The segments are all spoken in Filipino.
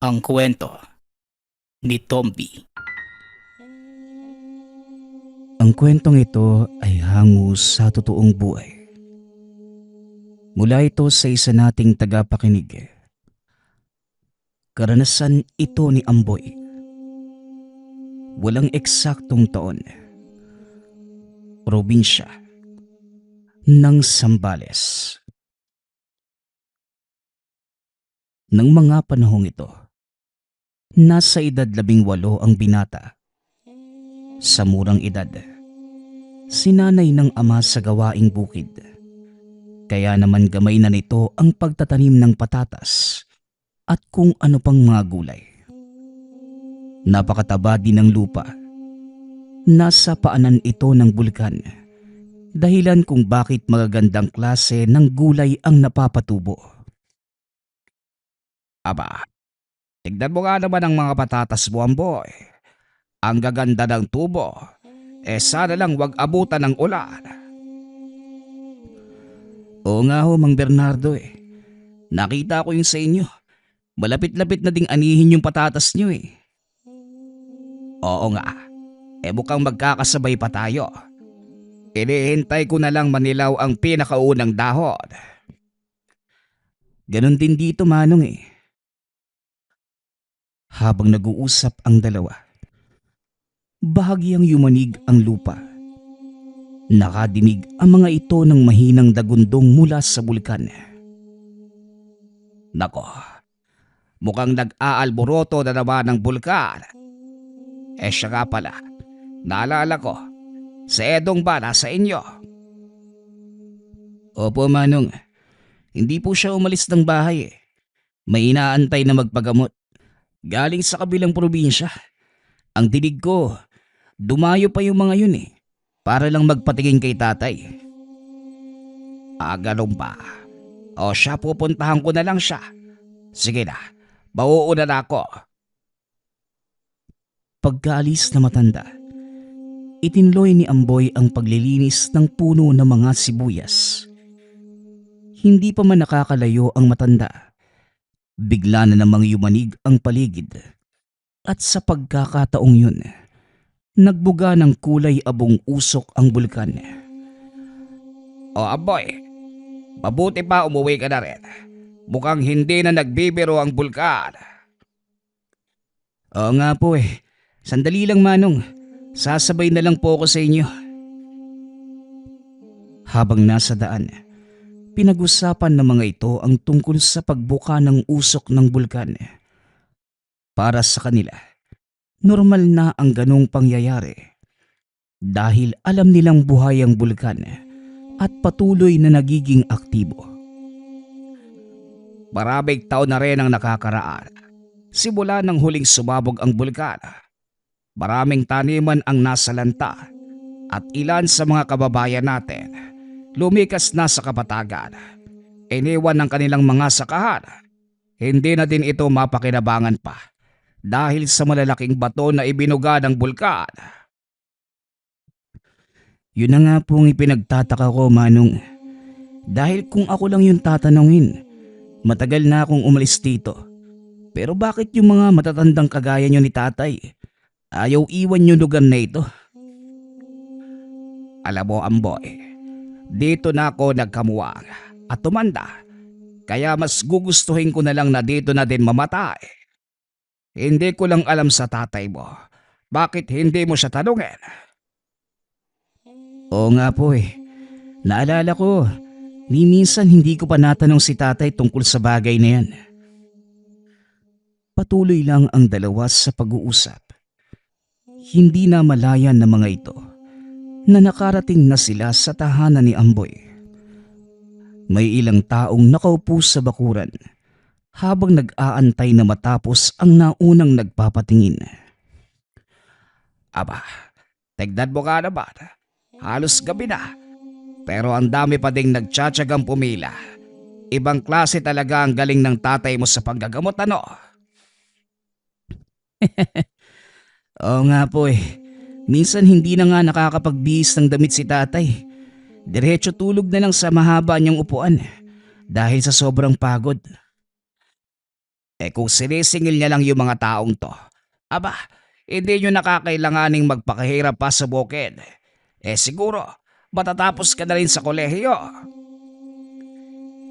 Ang kwento ni Tomby. Ang kwentong ito ay hango sa totoong buhay. Mula ito sa isa nating tagapakinig. Karanasan ito ni Amboy. Walang eksaktong taon. Probinsya ng Zambales. Nang mga panahong ito, nasa edad 18 ang binata. Sa murang edad, sinanay ng ama sa gawaing bukid. Kaya naman gamay na nito ang pagtatanim ng patatas at kung ano pang mga gulay. Napakataba din ng lupa. Nasa paanan ito ng bulkan, dahilan kung bakit magagandang klase ng gulay ang napapatubo. Aba, tignan mo nga naman ang mga patatas mo, Amboy. Ang gaganda ng tubo. Sana lang wag abutan ng ulan. Oo nga ho, Mang Bernardo . Nakita ko yung sa inyo. Malapit-lapit na ding anihin yung patatas nyo . Oo nga. Mukhang magkakasabay pa tayo. Inihintay ko na lang manilaw ang pinakaunang dahon. Ganon din dito, Manong . Habang nag-uusap ang dalawa, bahagyang yumanig ang lupa. Nakadinig ang mga ito ng mahinang dagundong mula sa bulkan. Nako, mukhang nag-aalboroto na naman ng bulkan. Siya nga pala, naalala ko, si Edong ba nasa inyo? Opo, Manong. Hindi po siya umalis ng bahay . May inaantay na magpagamot. Galing sa kabilang probinsya. Ang dinig ko, dumayo pa yung mga yun para lang magpatingin kay tatay. Ganun pa. Siya, pupuntahan ko na lang siya. Sige na, mauuna na ako. Pagkaalis na matanda, itinloy ni Amboy ang paglilinis ng puno ng mga sibuyas. Hindi pa man nakakalayo ang matanda, bigla na namang yumanig ang paligid. At sa pagkakataong yun, nagbuga ng kulay abong usok ang bulkan. Amboy, mabuti pa umuwi ka na rin. Mukhang hindi na nagbibiro ang bulkan. Oo nga po . Sandali lang, Manong. Sasabay na lang po ako sa inyo. Habang nasa daan, pinag-usapan ng mga ito ang tungkol sa pagbuka ng usok ng bulkan. Para sa kanila, normal na ang ganong pangyayari dahil alam nilang buhay ang bulkan at patuloy na nagiging aktibo. Maraming taon na rin ang nakakaraan simula nang huling sumabog ang bulkan. Maraming taniman ang nasalanta at ilan sa mga kababayan natin lumikas na sa kapatagan. Iniwan ng kanilang mga sakahan. Hindi na din ito mapakinabangan pa dahil sa malalaking bato na ibinuga ng bulkan. Yun na nga pong ipinagtataka ko, Manong. Dahil kung ako lang yung tatanungin, matagal na akong umalis dito. Pero bakit yung mga matatandang kagaya nyo ni tatay ayaw iwan yung lugar na ito? Alam mo, Amboy, dito na ako nagkamuwang at tumanda. Kaya mas gugustuhin ko na lang na dito na din mamatay. Hindi ko lang alam sa tatay mo. Bakit hindi mo siya tanungin? Oo nga po . Naalala ko, minsan hindi ko pa natanong si tatay tungkol sa bagay na yan. Patuloy lang ang dalawa sa pag-uusap. Hindi na malayan ng mga ito na nakarating na sila sa tahanan ni Amboy. May ilang taong nakaupo sa bakuran habang nag-aantay na matapos ang naunang nagpapatingin. Aba, tignan mo nga naman. Halos gabi na. Pero ang dami pa ding nagtsatsagang pumila. Ibang klase talaga ang galing ng tatay mo sa panggagamot, ano? Oo nga po . Minsan hindi na nga nakakapagbihis ng damit si tatay. Diretso tulog na lang sa mahaba niyang upuan dahil sa sobrang pagod. Kung sinisingil niya lang yung mga taong to, aba, hindi nyo nakakailanganing magpakahirap pa sa bukid. Siguro, matatapos ka na rin sa kolehiyo.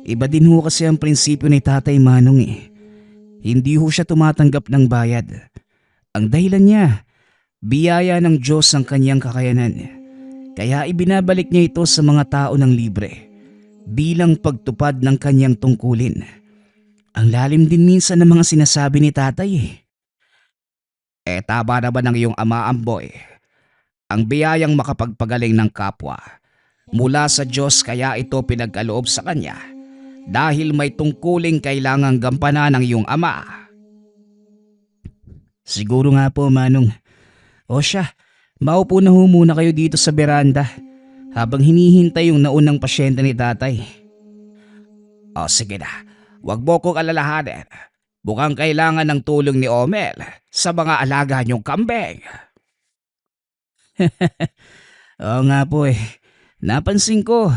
Iba din ho kasi ang prinsipyo ni Tatay Manong Hindi ho siya tumatanggap ng bayad. Ang dahilan niya, biyaya ng Diyos ang kanyang kakayanan. Kaya ibinabalik niya ito sa mga tao ng libre bilang pagtupad ng kanyang tungkulin. Ang lalim din minsan ng mga sinasabi ni Tatay. Tama naman ang iyong ama, Amboy. Ang biyayang makapagpagaling ng kapwa mula sa Diyos, kaya ito pinagkaloob sa kanya dahil may tungkuling kailangang gampanan ng iyong ama. Siguro nga po, Manong. O siya, maupo na ho muna kayo dito sa beranda habang hinihintay yung naunang pasyente ni Tatay. O sige na, wag mo kong alalahanin. Mukhang kailangan ng tulong ni Omel sa mga alaga niyong kambing. Oo nga po Napansin ko,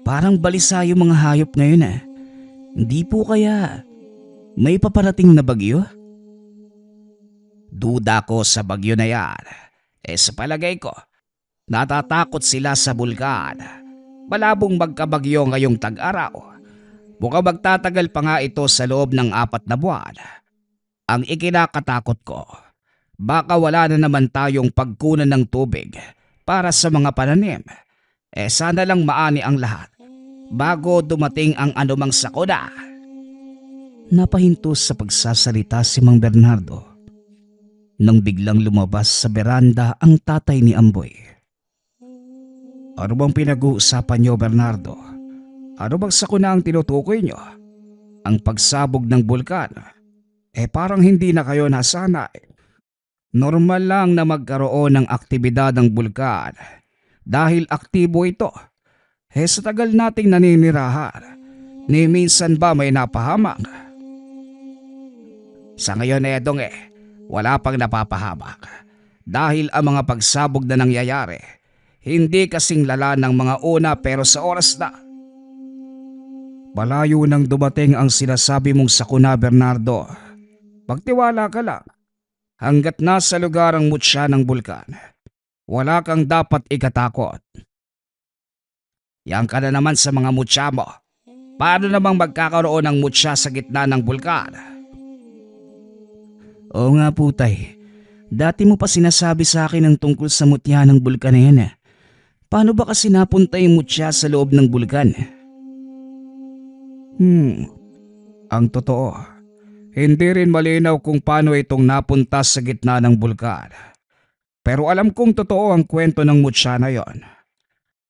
parang balisa yung mga hayop ngayon Hindi po kaya may paparating na bagyo? Duda ko sa bagyo na yan. Sa palagay ko, natatakot sila sa bulkan. Malabong magkabagyo ngayong tag-araw. Mukhang magtatagal pa nga ito sa loob ng 4 na buwan. Ang ikinakatakot ko, baka wala na naman tayong pagkunan ng tubig para sa mga pananim. Sana lang maani ang lahat bago dumating ang anumang sakuna. Napahinto sa pagsasalita si Mang Bernardo nang biglang lumabas sa beranda ang tatay ni Amboy. Ano bang pinag-uusapan niyo, Bernardo? Ano bang sakuna ang tinutukoy niyo? Ang pagsabog ng bulkan? Parang hindi na kayo nasanay. Normal lang na magkaroon ng aktibidad ng bulkan dahil aktibo ito. Sa tagal nating naninirahan, ni minsan ba may napahamak? Sa ngayon Edong wala pang napapahamak dahil ang mga pagsabog na nangyayari hindi kasing lala ng mga una, pero sa oras na malayo nang dumating ang sinasabi mong sakuna, Bernardo. Magtiwala ka lang. Hanggat nasa lugar ang mutya ng bulkan, wala kang dapat ikatakot. Yan ka na naman sa mga mutya mo. Paano namang magkakaroon ng mutya sa gitna ng bulkan? Oo nga po, Tay. Dati mo pa sinasabi sa akin ang tungkol sa mutya ng bulkan na yan Paano ba kasi napunta yung mutya sa loob ng bulkan? Ang totoo, hindi rin malinaw kung paano itong napunta sa gitna ng bulkan. Pero alam kong totoo ang kwento ng mutya na yon.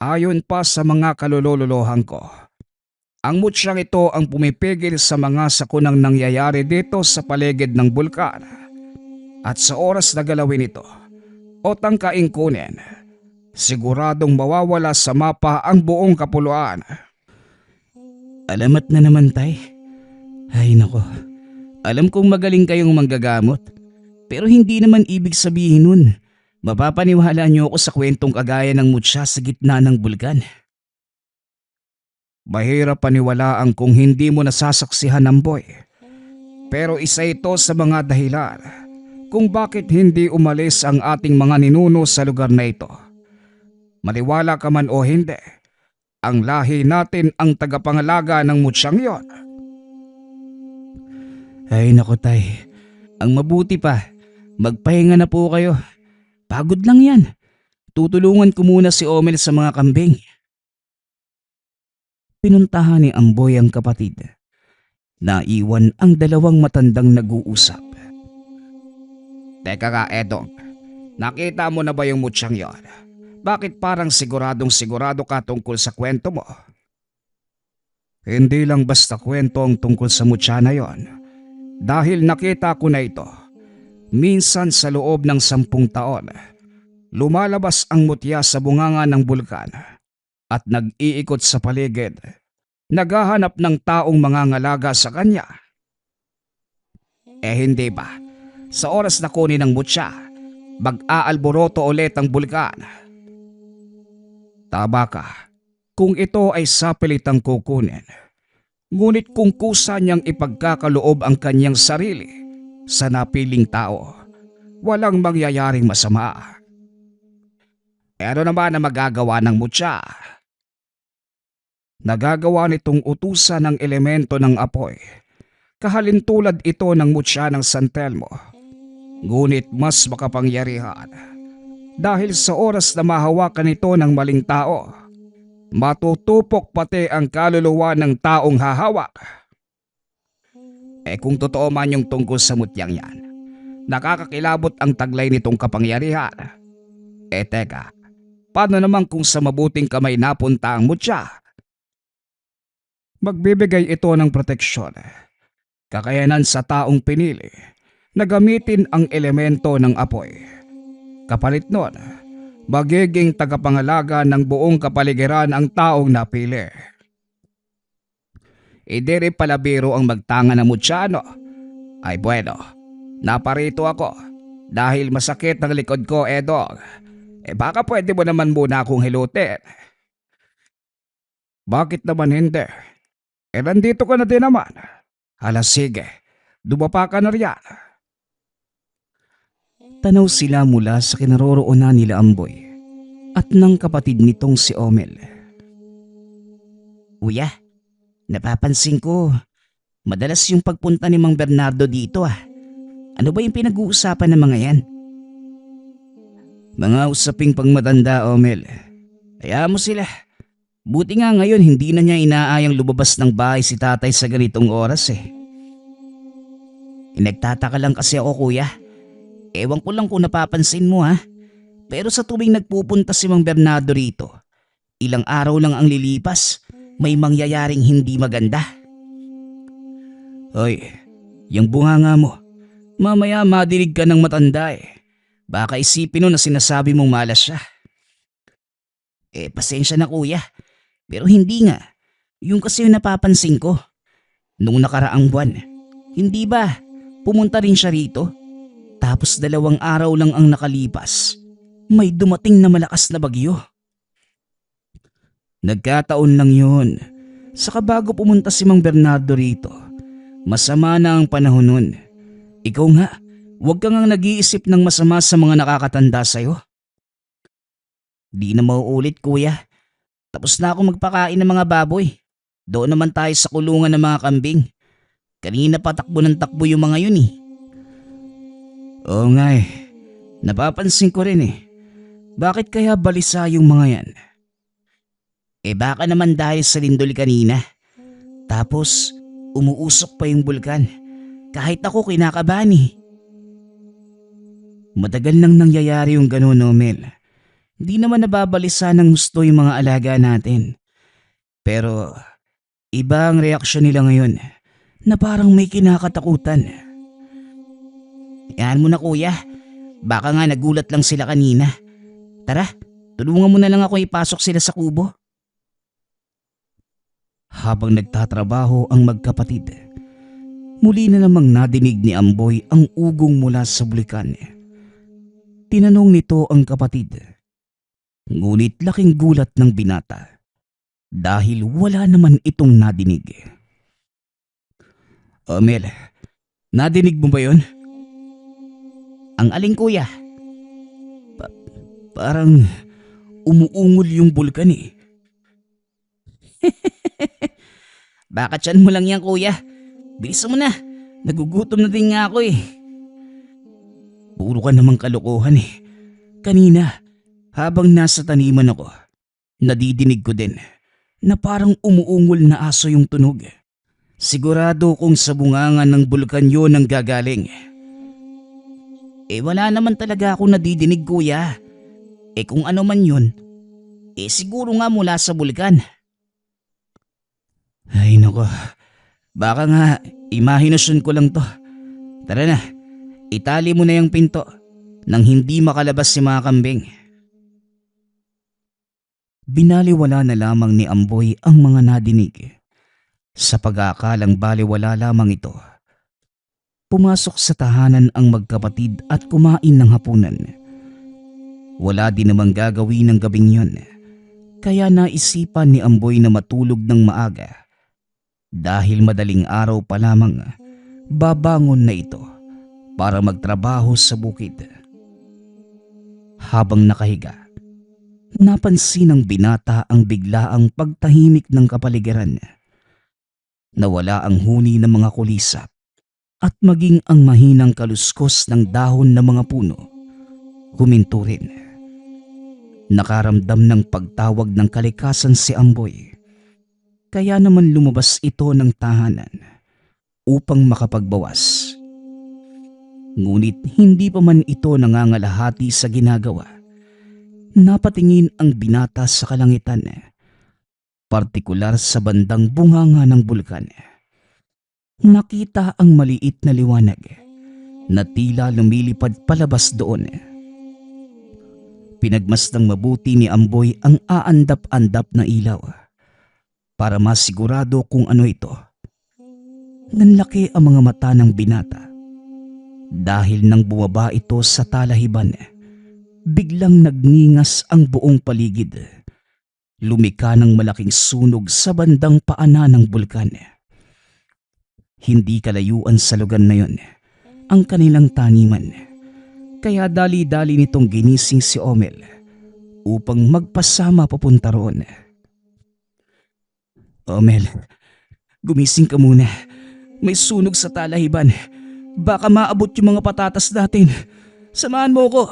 Ayon pa sa mga kalululuhan ko, ang mutyang ito ang pumipigil sa mga sakunang nangyayari dito sa paligid ng bulkan. At sa oras na galawin ito o tangkaing kunin, siguradong mawawala sa mapa ang buong kapuluan. Alamat na naman, Tay. Ay nako, alam kong magaling kayong manggagamot, pero hindi naman ibig sabihin nun mapapaniwala niyo ako sa kwentong kagaya ng mutya sa gitna ng bulkan. Mahirap paniwalaan kung hindi mo nasasaksihan, Amboy. Pero isa ito sa mga dahilan kung bakit hindi umalis ang ating mga ninuno sa lugar na ito. Maniwala ka man o hindi, ang lahi natin ang tagapangalaga ng mutsyang yon. Ay nako, Tay, ang mabuti pa, magpahinga na po kayo. Pagod lang yan. Tutulungan ko muna si Omel sa mga kambing. Pinuntahan ni Amboy ang kapatid. Naiwan ang dalawang matandang nag-uusap. Teka ka, Edong. Nakita mo na ba yung mutsyang yon? Bakit parang sigurado ka tungkol sa kwento mo? Hindi lang basta kwento ang tungkol sa mutya na yon. Dahil nakita ko na ito. Minsan sa loob ng 10 taon, lumalabas ang mutya sa bunganga ng bulkan at nag-iikot sa paligid. Naghahanap ng taong mangangalaga sa kanya. Hindi ba? Sa oras na kunin ng mutya, mag-aalboroto ulit ang bulkan. Tama ka. Kung ito ay sapilitang kukunin, Ngunit kung kusa niyang ipagkakaloob ang kanyang sarili sa napiling tao, walang mangyayaring masama. Ano naman ang magagawa ng mutya? Nagagawa nitong utusan ng elemento ng apoy. Kahalintulad ito ng mutya ng San Telmo. Ngunit mas makapangyarihan. Dahil sa oras na mahawakan ito ng maling tao, matutupok pati ang kaluluwa ng taong hahawak. Kung totoo man yung tungkol sa mutyang yan, nakakakilabot ang taglay nitong kapangyarihan. Teka, paano naman kung sa mabuting kamay napunta ang mutya? Magbibigay ito ng proteksyon, kakayanan sa taong pinili na gamitin ang elemento ng apoy. Kapalit nun, magiging tagapangalaga ng buong kapaligiran ang taong napili. Hindi rin pala biro ang magtanga ng mutyano. Ay bueno, naparito ako dahil masakit ang likod ko, Edong. Baka pwede mo naman muna akong hilutin. Bakit naman hindi? Nandito ka na din naman. Hala sige, dumapa ka na riyan. Tanaw sila mula sa kinaroroonan nila Amboy at ng kapatid nitong si Omel. Kuya, napapansin ko, madalas yung pagpunta ni Mang Bernardo dito ah. Ano ba yung pinag-uusapan ng mga yan? Mga usaping pangmatanda, Omel. Kaya mo sila. Buti nga ngayon hindi na niya inaayang lumabas ng bahay si tatay sa ganitong oras eh. Nagtataka lang kasi ako, kuya. Ewan ko lang kung napapansin mo ha. Pero sa tuwing nagpupunta si Mang Bernardo rito, ilang araw lang ang lilipas, may mangyayaring hindi maganda. Hoy, yung bunganga mo. Mamaya madinig ka ng matanda eh. Baka isipin mo na sinasabi mong malas siya. Pasensya na kuya. Pero hindi nga. Yung kasi yung napapansin ko. Nung nakaraang buwan, hindi ba pumunta rin siya rito? Tapos 2 araw lang ang nakalipas. May dumating na malakas na bagyo. Nagkataon lang yun. Saka bago pumunta si Mang Bernardo rito, masama na ang panahon nun. Ikaw nga, huwag kang nag-iisip ng masama sa mga nakakatanda sa'yo. Di na mauulit kuya. Tapos na ako magpakain ng mga baboy. Doon naman tayo sa kulungan ng mga kambing. Kanina pa takbo ng takbo yung mga yun eh. Oo nga eh. Napapansin ko rin eh. Bakit kaya balisa yung mga yan? Baka naman dahil sa lindol kanina. Tapos umuusok pa yung bulkan. Kahit ako kinakabahan eh. Matagal nang nangyayari yung gano'n, Omel. Di naman nababalisa ng gusto yung mga alaga natin. Pero iba ang reaksyon nila ngayon na parang may kinakatakutan. Yan mo na kuya. Baka nga nagulat lang sila kanina. Tara, tulungan mo na lang ako ipasok sila sa kubo. Habang nagtatrabaho ang magkapatid, muli na namang nadinig ni Amboy ang ugong mula sa bulikan. Tinanong nito ang kapatid. Ngunit laking gulat ng binata dahil wala naman itong nadinig. Omel, nadinig mo ba yun? Ang aling kuya? Parang umuungol yung bulkan eh. Baka tiyan mo lang yan kuya. Bilisan mo na. Nagugutom na din nga ako eh. Puro ka namang kalokohan eh. Kanina, habang nasa taniman ako, nadidinig ko din na parang umuungol na aso yung tunog. Sigurado kung sa bungangan ng bulkan yun ang gagaling. Wala naman talaga ako nadidinig kuya. Kung ano man yun, siguro nga mula sa bulkan. Ay nako, baka nga imahinasyon ko lang to. Tara na, itali mo na yung pinto nang hindi makalabas si mga kambing. Binaliwala na lamang ni Amboy ang mga nadinig. Sa pag-aakalang baliwala lamang ito, pumasok sa tahanan ang magkapatid at kumain ng hapunan. Wala din namang gagawin ng gabing yun, kaya naisipan ni Amboy na matulog ng maaga dahil madaling araw pa lamang babangon na ito para magtrabaho sa bukid. Habang nakahiga, napansin ng binata ang biglaang pagtahimik ng kapaligiran. Nawala ang huni ng mga kulisap at maging ang mahinang kaluskos ng dahon ng mga puno. Huminto rin. Nakaramdam ng pagtawag ng kalikasan si Amboy. Kaya naman lumabas ito ng tahanan upang makapagbawas. Ngunit hindi pa man ito nangangalahati sa ginagawa. Napatingin ang binata sa kalangitan, partikular sa bandang bunganga ng bulkan. Nakita ang maliit na liwanag na tila lumilipad palabas doon. Pinagmasdang mabuti ni Amboy ang aandap-andap na ilaw para masigurado kung ano ito. Nanlaki ang mga mata ng binata dahil nang bumaba ito sa talahiban, biglang nagningas ang buong paligid. Lumika ng malaking sunog sa bandang paanan ng bulkan. Hindi kalayuan sa lugar na yon ang kanilang taniman. Kaya dali-dali nitong ginising si Omel upang magpasama papunta roon. Omel, gumising ka muna. May sunog sa talahiban. Baka maabot yung mga patatas natin. Samahan mo ko.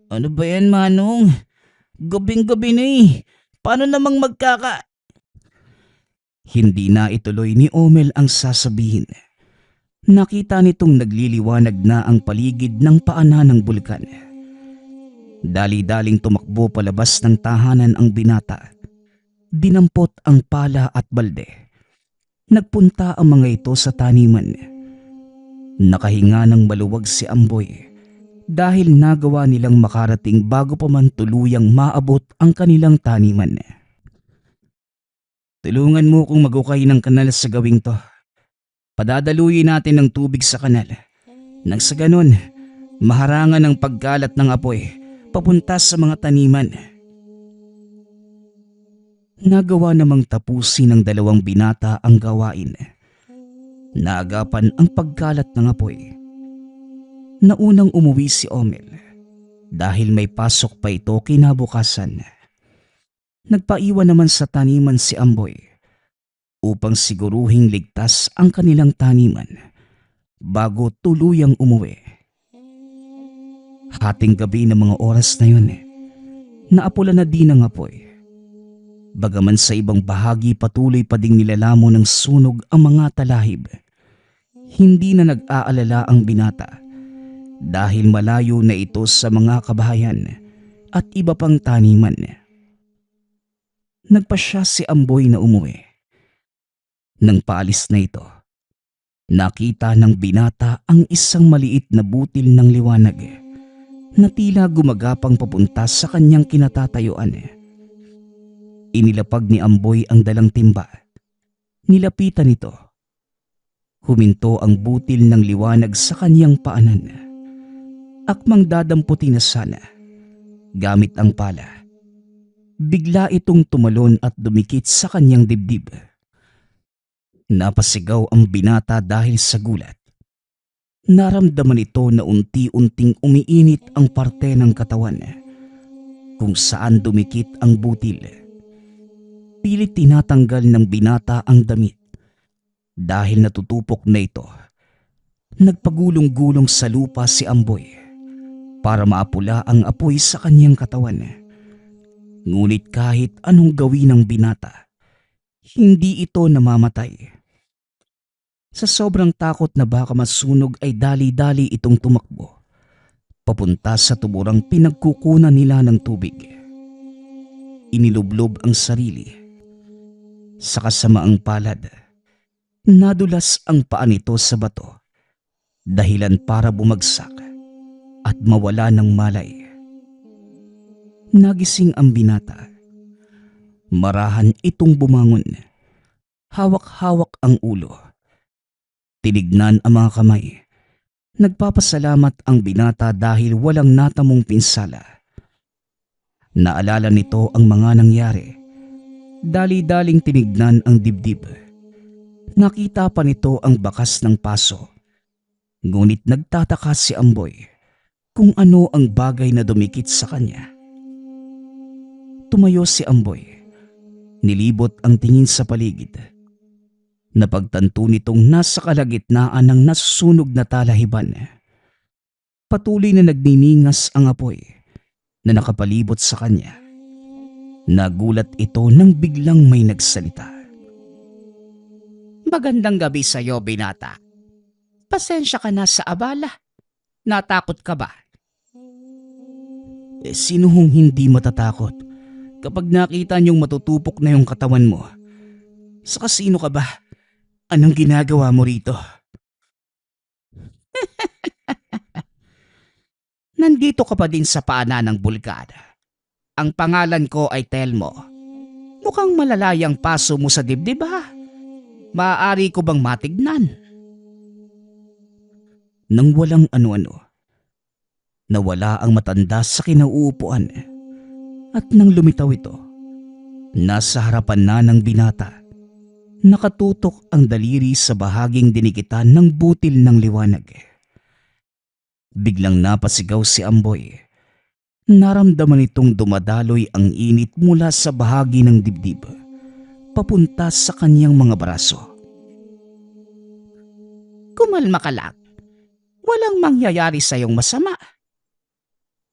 Ano ba yan, Manong? Gabing-gabi na eh. Paano namang Hindi na ituloy ni Omel ang sasabihin. Nakita nitong nagliliwanag na ang paligid ng paanan ng bulkan. Dali-daling tumakbo palabas ng tahanan ang binata. Dinampot ang pala at balde. Nagpunta ang mga ito sa taniman. Nakahinga ng maluwag si Amboy dahil nagawa nilang makarating bago pa man tuluyang maabot ang kanilang taniman. Tulungan mo kong magukay ng kanal sa gawing to. Padadaluyin natin ng tubig sa kanal. Nang sa ganon, maharangan ang pagkalat ng apoy papunta sa mga taniman. Nagawa namang tapusin ng dalawang binata ang gawain. Naagapan ang pagkalat ng apoy. Naunang umuwi si Omel dahil may pasok pa ito kinabukasan. Nagpaiwan naman sa taniman si Amboy upang siguruhing ligtas ang kanilang taniman bago tuluyang umuwi. Hating gabi ng mga oras na yun, naapula na din ang apoy. Bagaman sa ibang bahagi patuloy pa ding nilalamo ng sunog ang mga talahib, hindi na nag-aalala ang binata dahil malayo na ito sa mga kabahayan at iba pang taniman. Nagpasya si Amboy na umuwi. Nang paalis na ito, nakita ng binata ang isang maliit na butil ng liwanag na tila gumagapang papunta sa kanyang kinatatayuan. Inilapag ni Amboy ang dalang timba. Nilapitan ito. Huminto ang butil ng liwanag sa kanyang paanan. Akmang dadamputin na sana gamit ang pala. Bigla itong tumalon at dumikit sa kanyang dibdib. Napasigaw ang binata dahil sa gulat. Naramdaman ito na unti-unting umiinit ang parte ng katawan kung saan dumikit ang butil. Pilit tinatanggal ng binata ang damit dahil natutupok na ito. Nagpagulong-gulong sa lupa si Amboy para maapula ang apoy sa kanyang katawan. Ngunit kahit anong gawin ng binata, hindi ito namamatay. Sa sobrang takot na baka masunog ay dali-dali itong tumakbo papunta sa tuburang pinagkukunan nila ng tubig. Inilublob ang sarili. Sa kasamaang palad, nadulas ang paa nito sa bato, dahilan para bumagsak at mawala ng malay. Nagising ang binata. Marahan itong bumangon. Hawak-hawak ang ulo. Tinignan ang mga kamay. Nagpapasalamat ang binata dahil walang natamong pinsala. Naalala nito ang mga nangyari Dali-daling tinignan ang dibdib. Nakita pa nito ang bakas ng paso. Ngunit nagtataka si Amboy kung ano ang bagay na dumikit sa kanya. Tumayo si Amboy. Nilibot ang tingin sa paligid. Napagtanto nitong nasa kalagitnaan ng nasusunog na talahiban. Patuloy na nagniningas ang apoy na nakapalibot sa kanya. Nagulat ito nang biglang may nagsalita. Magandang gabi sa iyo, binata. Pasensya ka na sa abala. Natakot ka ba? Sino hong hindi matatakot kapag nakita niyong matutupok na yung katawan mo? Saka sino ka ba? Anong ginagawa mo rito? Nandito ka pa din sa paanan ng bulkan. Ang pangalan ko ay Telmo. Mukhang malalayang paso mo sa dibdib ha? Maaari ko bang matignan? Nang walang ano-ano, nawala ang matanda sa kinauupuan at nang lumitaw ito, nasa harapan na ng binata. Nakatutok ang daliri sa bahaging dinikitan ng butil ng liwanag. Biglang napasigaw si Amboy. Naramdaman itong dumadaloy ang init mula sa bahagi ng dibdib, papunta sa kanyang mga braso. Kumalma ka lang. Walang mangyayari sa iyong masama.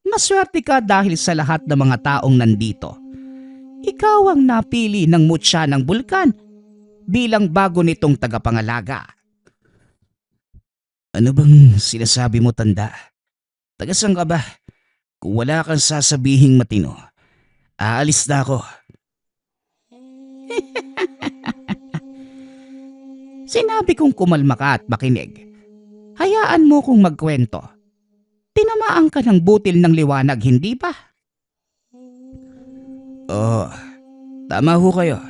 Maswerte ka dahil sa lahat ng mga taong nandito. Ikaw ang napili ng mutya ng bulkan bilang bago nitong tagapangalaga. Ano bang sinasabi mo, tanda? Tagasang ka ba? Kung wala kang sasabihing matino, aalis na ako. Sinabi kong kumalma ka at makinig. Hayaan mo kong magkwento. Tinamaan ka ng butil ng liwanag, hindi ba? Oo, tama ho kayo.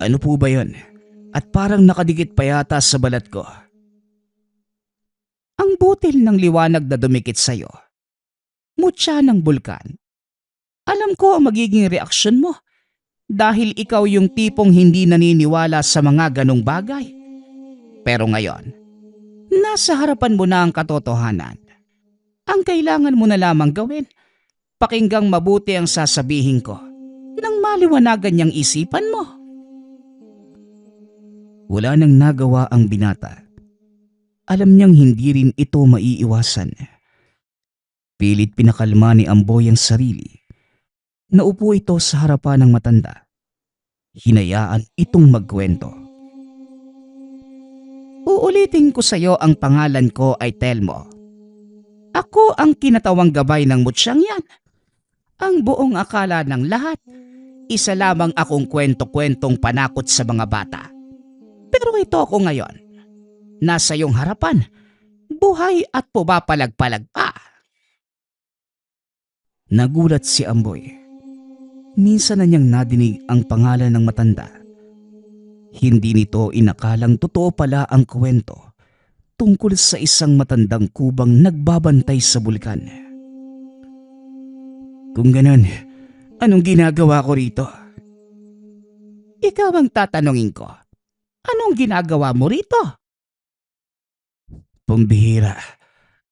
Ano po ba yun? At parang nakadikit pa yata sa balat ko. Ang butil ng liwanag na dumikit sa'yo. Mutya ng bulkan. Alam ko ang magiging reaksyon mo dahil ikaw yung tipong hindi naniniwala sa mga ganong bagay. Pero ngayon, nasa harapan mo na ang katotohanan. Ang kailangan mo na lamang gawin, pakinggang mabuti ang sasabihin ko nang maliwanagan niyang isipan mo. Wala nang nagawa ang binata. Alam niyang hindi rin ito maiiwasan. Pilit pinakalma ni Amboy ang sarili. Naupo ito sa harapan ng matanda. Hinayaan itong magkwento. Uulitin ko sa iyo ang pangalan ko ay Telmo. Ako ang kinatawang gabay ng mutsyang yan. Ang buong akala ng lahat, isa lamang akong kwento-kwentong panakot sa mga bata. Pero ito ako ngayon. Nasa iyong harapan, buhay at pumapalag-palag pa. Nagulat si Amboy. Minsan na niyang nadinig ang pangalan ng matanda. Hindi nito inakalang totoo pala ang kwento tungkol sa isang matandang kubang nagbabantay sa bulkan. Kung ganun, anong ginagawa ko rito? Ikaw ang tatanungin ko. Anong ginagawa mo rito? Pambihira.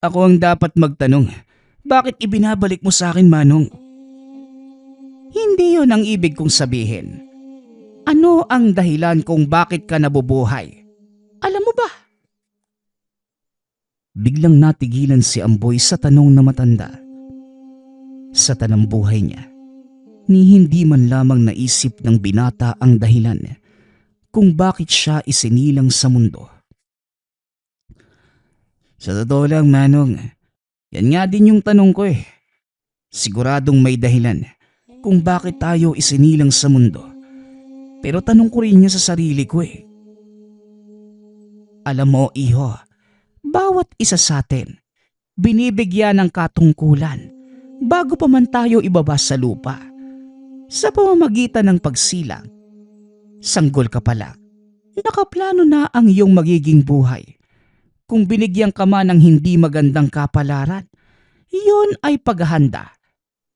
Ako ang dapat magtanong. Bakit ibinabalik mo sa akin, Manong? Hindi yon ang ibig kong sabihin. Ano ang dahilan kung bakit ka nabubuhay? Alam mo ba? Biglang natigilan si Amboy sa tanong na matanda. Sa tanang buhay niya, ni hindi man lamang naisip ng binata ang dahilan kung bakit siya isinilang sa mundo. Sa totoo lang, Manong, yan nga din yung tanong ko eh. Siguradong may dahilan kung bakit tayo isinilang sa mundo. Pero tanong ko rin niya sa sarili ko eh. Alam mo, iho, bawat isa sa atin, binibigyan ng katungkulan bago pa man tayo ibaba sa lupa. Sa pamamagitan ng pagsilang, sanggol ka pala. Nakaplano na ang iyong magiging buhay. Kung binigyan ka man ng hindi magandang kapalaran, iyon ay paghahanda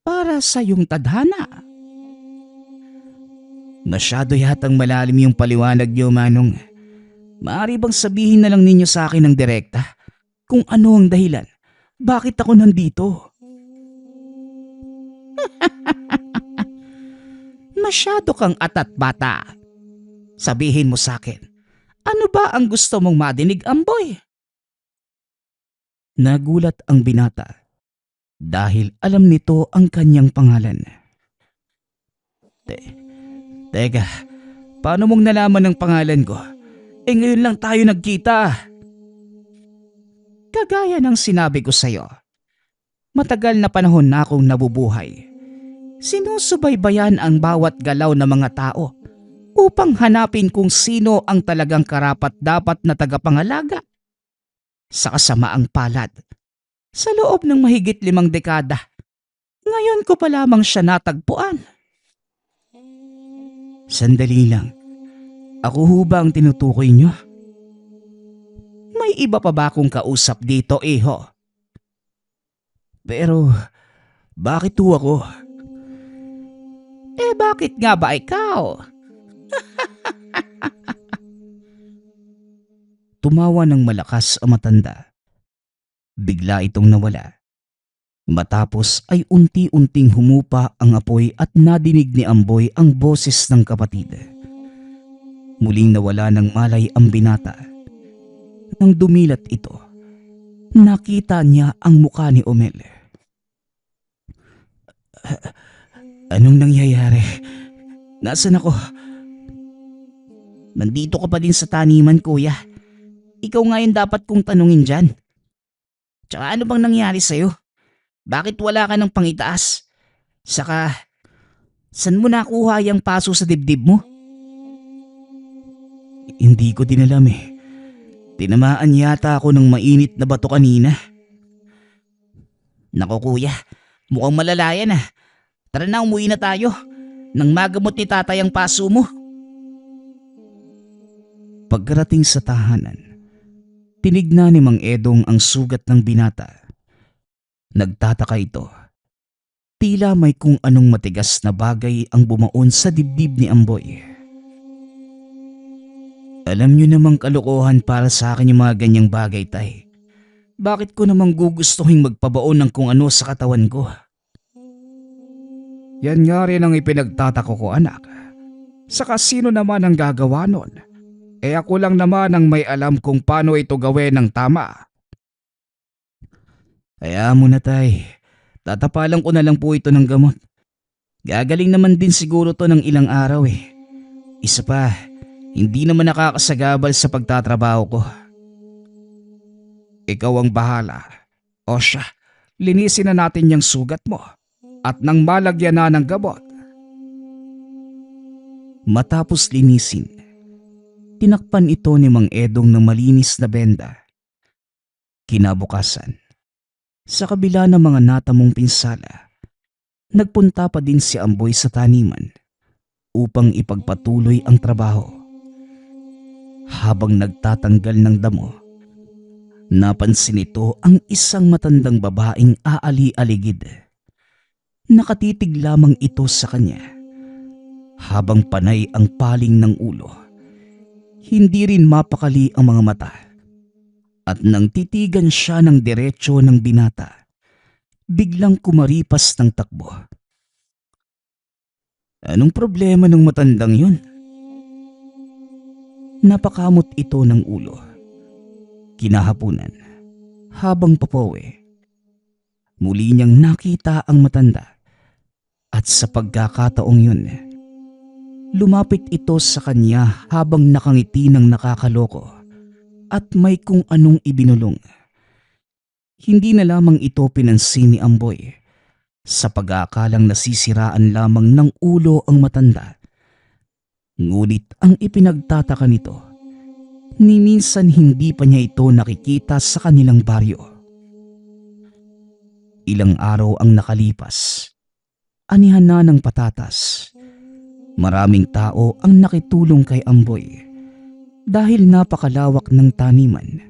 para sa iyong tadhana. Masyado yatang malalim yung paliwanag niyo, Manong. Maaari bang sabihin na lang ninyo sa akin ng direkta kung ano ang dahilan? Bakit ako nandito? Masyado kang atat bata. Sabihin mo sa akin, ano ba ang gusto mong madinig, Amboy? Nagulat ang binata dahil alam nito ang kanyang pangalan. Teka, paano mong nalaman ang pangalan ko? Ngayon lang tayo nagkita. Kagaya ng sinabi ko sa'yo, matagal na panahon na akong nabubuhay. Sinusubaybayan ang bawat galaw ng mga tao upang hanapin kung sino ang talagang karapat-dapat na tagapangalaga. Sa kasamaang palad, sa loob ng mahigit 5 dekada, ngayon ko pa lamang siya natagpuan. Sandali lang, ako ho ba ang tinutukoy niyo? May iba pa ba akong kausap dito, iho? Pero, bakit ho ako? Bakit nga ba ikaw? Tumawa ng malakas ang matanda. Bigla itong nawala. Matapos ay unti-unting humupa ang apoy at nadinig ni Amboy ang boses ng kapatid. Muling nawala ng malay ang binata. Nang dumilat ito, nakita niya ang mukha ni Omel. Anong nangyayari? Nasaan ako? Nandito ka pa din sa taniman, kuya. Ikaw nga yung dapat kong tanungin dyan. Tsaka ano bang nangyari sa'yo? Bakit wala ka ng pangitaas? Saka, saan mo nakuha yung paso sa dibdib mo? Hindi ko din alam eh. Tinamaan yata ako ng mainit na bato kanina. Nako kuya, mukhang malala yan ah. Tara na, umuwi na tayo. Nang magamot ni tatay ang paso mo. Pagkarating sa tahanan, tinignan ni Mang Edong ang sugat ng binata. Nagtataka ito. Tila may kung anong matigas na bagay ang bumaon sa dibdib ni Amboy. Alam niyo namang kalokohan para sa akin yung mga ganyang bagay, tay. Bakit ko namang gugustuhin magpabaon ng kung ano sa katawan ko? Yan nga rin ang ipinagtatako ko, anak. Saka sino naman ang gagawa nun? Ako lang naman ang may alam kung paano ito gawin ng tama. Kaya mo na, tay. Tatapalan ko na lang po ito ng gamot. Gagaling naman din siguro to ng ilang araw eh. Isa pa, hindi naman nakakasagabal sa pagtatrabaho ko. Ikaw ang bahala. O siya, linisin na natin yung sugat mo. At nang malagyan na ng gamot. Matapos linisin, tinakpan ito ni Mang Edong ng malinis na benda. Kinabukasan, sa kabila ng mga natamong pinsala, nagpunta pa din si Amboy sa taniman upang ipagpatuloy ang trabaho. Habang nagtatanggal ng damo, napansin ito ang isang matandang babaeng aali-aligid. Nakatitig lamang ito sa kanya habang panay ang paling ng ulo. Hindi rin mapakali ang mga mata at nang titigan siya ng diretsyo ng binata, biglang kumaripas ng takbo. Anong problema ng matandang yun? Napakamot ito ng ulo. Kinahapunan, habang papawi, muli niyang nakita ang matanda. At sa pagkakataong yun, lumapit ito sa kanya habang nakangiti ng nakakaloko at may kung anong ibinulong. Hindi na lamang ito pinansin ni Amboy sa pag-aakalang nasisiraan lamang ng ulo ang matanda. Ngunit ang ipinagtataka nito, ni minsan hindi pa niya ito nakikita sa kanilang baryo. Ilang araw ang nakalipas. Anihan na ng patatas. Maraming tao ang nakitulong kay Amboy dahil napakalawak ng taniman.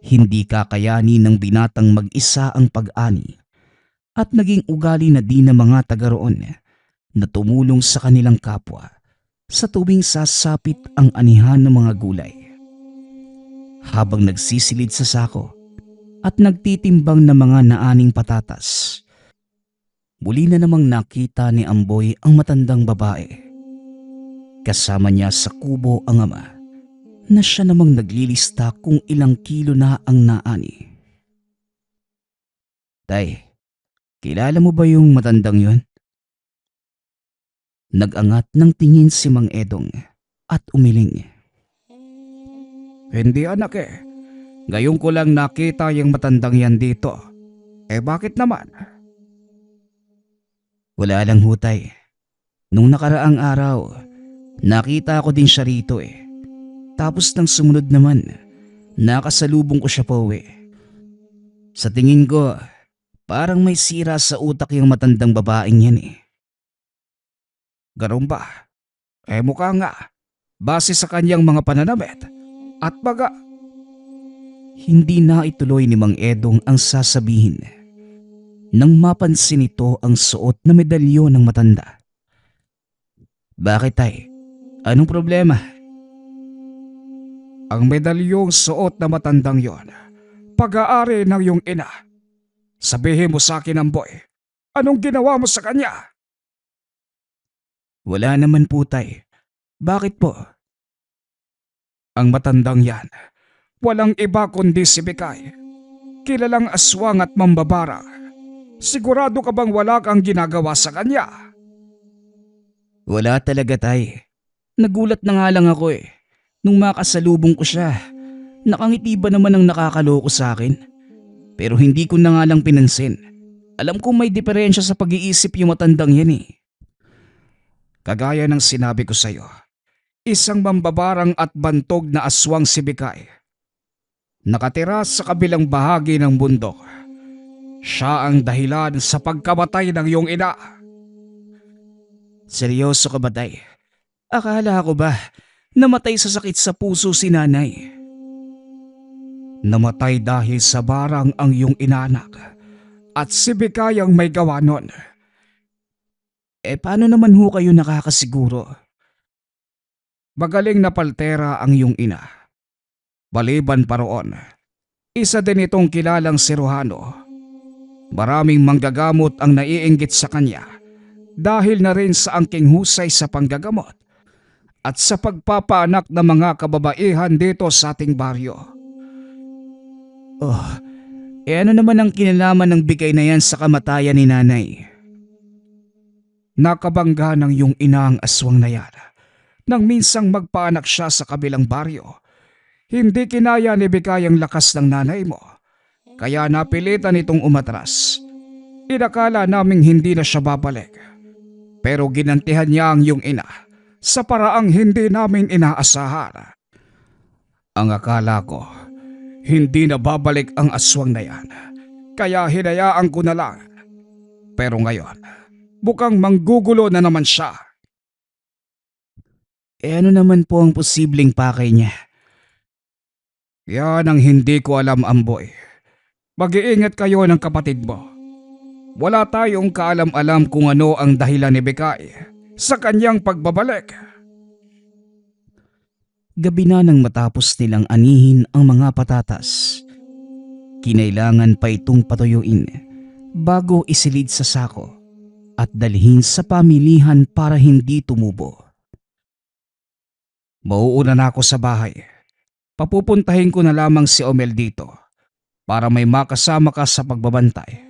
Hindi kakayani ng binatang mag-isa ang pag-ani at naging ugali na din ng mga taga roon na tumulong sa kanilang kapwa sa tuwing sasapit ang anihan ng mga gulay. Habang nagsisilid sa sako at nagtitimbang ng mga naaning patatas, muli na namang nakita ni Amboy ang matandang babae. Kasama niya sa kubo ang ama na siya namang naglilista kung ilang kilo na ang naani. Tay, kilala mo ba yung matandang yun? Nag-angat ng tingin si Mang Edong at umiling. Hindi anak eh. Ngayon ko lang nakita yung matandang yan dito. Bakit naman? Wala lang hutay. Nung nakaraang araw, nakita ko din siya rito eh. Tapos nang sumunod naman, nakasalubong ko siya pa uwi. Sa tingin ko, parang may sira sa utak yung matandang babaeng yan eh. Ganun ba? Mukha nga. Base sa kanyang mga pananamit. At baga, Hindi na ituloy ni Mang Edong ang sasabihin nang mapansin nito ang suot na medalyon ng matanda. Bakit tay? Anong problema? ang medalyong suot na matandang yon, pag-aari ng iyong ina. Sabihin mo sa akin, Amboy, anong ginawa mo sa kanya? Wala naman po tay. Bakit po? Ang matandang yan, walang iba kundi si Bikay. Kilalang aswang at mambabara. Sigurado ka bang wala kang ginagawa sa kanya? Wala talaga tay. Nagulat na nga lang ako eh. Nung makasalubong ko siya, nakangiti ba naman ang nakakaloko sa akin? Pero hindi ko na nga lang pinansin. Alam ko may diferensya sa pag-iisip yung matandang yan eh. Kagaya ng sinabi ko sa'yo, isang mambabarang at bantog na aswang si Bikay. Nakatira sa kabilang bahagi ng bundok. Siya ang dahilan sa pagkamatay ng iyong ina. Seryoso ka ba tay? Akala ko ba namatay sa sakit sa puso si nanay? Namatay dahil sa barang ang iyong inanak at si Bikay ang may gawa nun. Paano naman ho kayo nakakasiguro? Magaling na paltera ang iyong ina. Baliban pa roon, isa din itong kilalang siruhano. Maraming manggagamot ang naiinggit sa kanya dahil na rin sa angking husay sa panggagamot at sa pagpapaanak ng mga kababaihan dito sa ating baryo. Oh, ano naman ang kinalaman ng Bikay na yan sa kamatayan ni nanay? Nakabangga ng iyong ina ang aswang na yan nang minsang magpaanak siya sa kabilang baryo. Hindi kinaya ni Bikay ang lakas ng nanay mo, kaya napilitan itong umatras. Inakala naming hindi na siya babalik, pero ginantihan niya ang iyong ina sa paraang hindi namin inaasahan. Ang akala ko, hindi na babalik ang aswang na yan, kaya hinayaan ko na lang. Pero ngayon, mukhang manggugulo na naman siya. Ano naman po ang posibleng pakay niya? Yan ang hindi ko alam, Amboy. Mag-iingat kayo ng kapatid mo. Wala tayong kaalam-alam kung ano ang dahilan ni Bikay sa kanyang pagbabalik. Gabi na nang matapos nilang anihin ang mga patatas. Kinailangan pa itong patuyuin bago isilid sa sako at dalhin sa pamilihan para hindi tumubo. Mauuna na ako sa bahay. Papupuntahin ko na lamang si Omel dito para may makasama ka sa pagbabantay.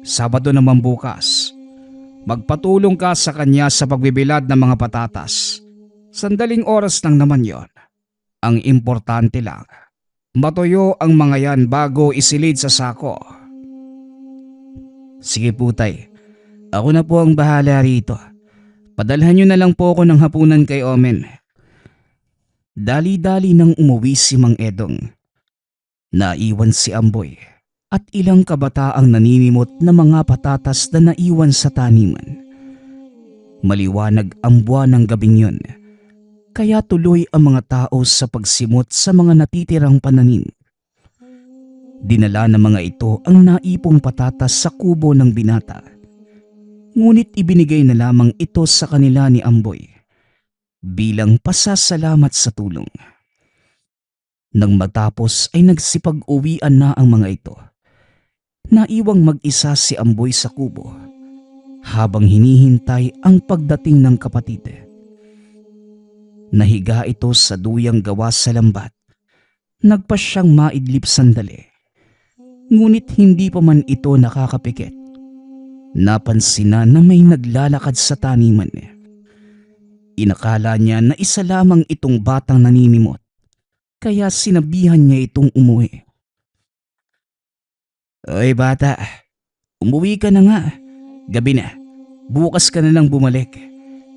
Sabado naman bukas, magpatulong ka sa kanya sa pagbibilad ng mga patatas. Sandaling oras lang naman yon. Ang importante lang, matuyo ang mga yan bago isilid sa sako. Sige po tay, ako na po ang bahala rito. Padalhan niyo na lang po ako ng hapunan kay Omen. Dali-dali nang umuwi si Mang Edong. Naiwan si Amboy at ilang kabataang naninimot na mga patatas na naiwan sa taniman. Maliwanag ang buwan ng gabing yun, kaya tuloy ang mga tao sa pagsimot sa mga natitirang pananim. Dinala ng mga ito ang naipong patatas sa kubo ng binata. Ngunit ibinigay na lamang ito sa kanila ni Amboy. bilang pasasalamat sa tulong. Nang matapos ay nagsipag-uwian na ang mga ito. Naiwang mag-isa si Amboy sa kubo habang hinihintay ang pagdating ng kapatid. Nahiga ito sa duyang gawa sa lambat. Nagpa siyang maidlip sandali. Ngunit hindi pa man ito nakakapikit. Napansin na may naglalakad sa taniman. Inakala niya na isa lamang itong batang naninimot. Kaya sinabihan niya itong umuwi. "Oy bata, umuwi ka na nga. Gabi na. Bukas ka na lang bumalik.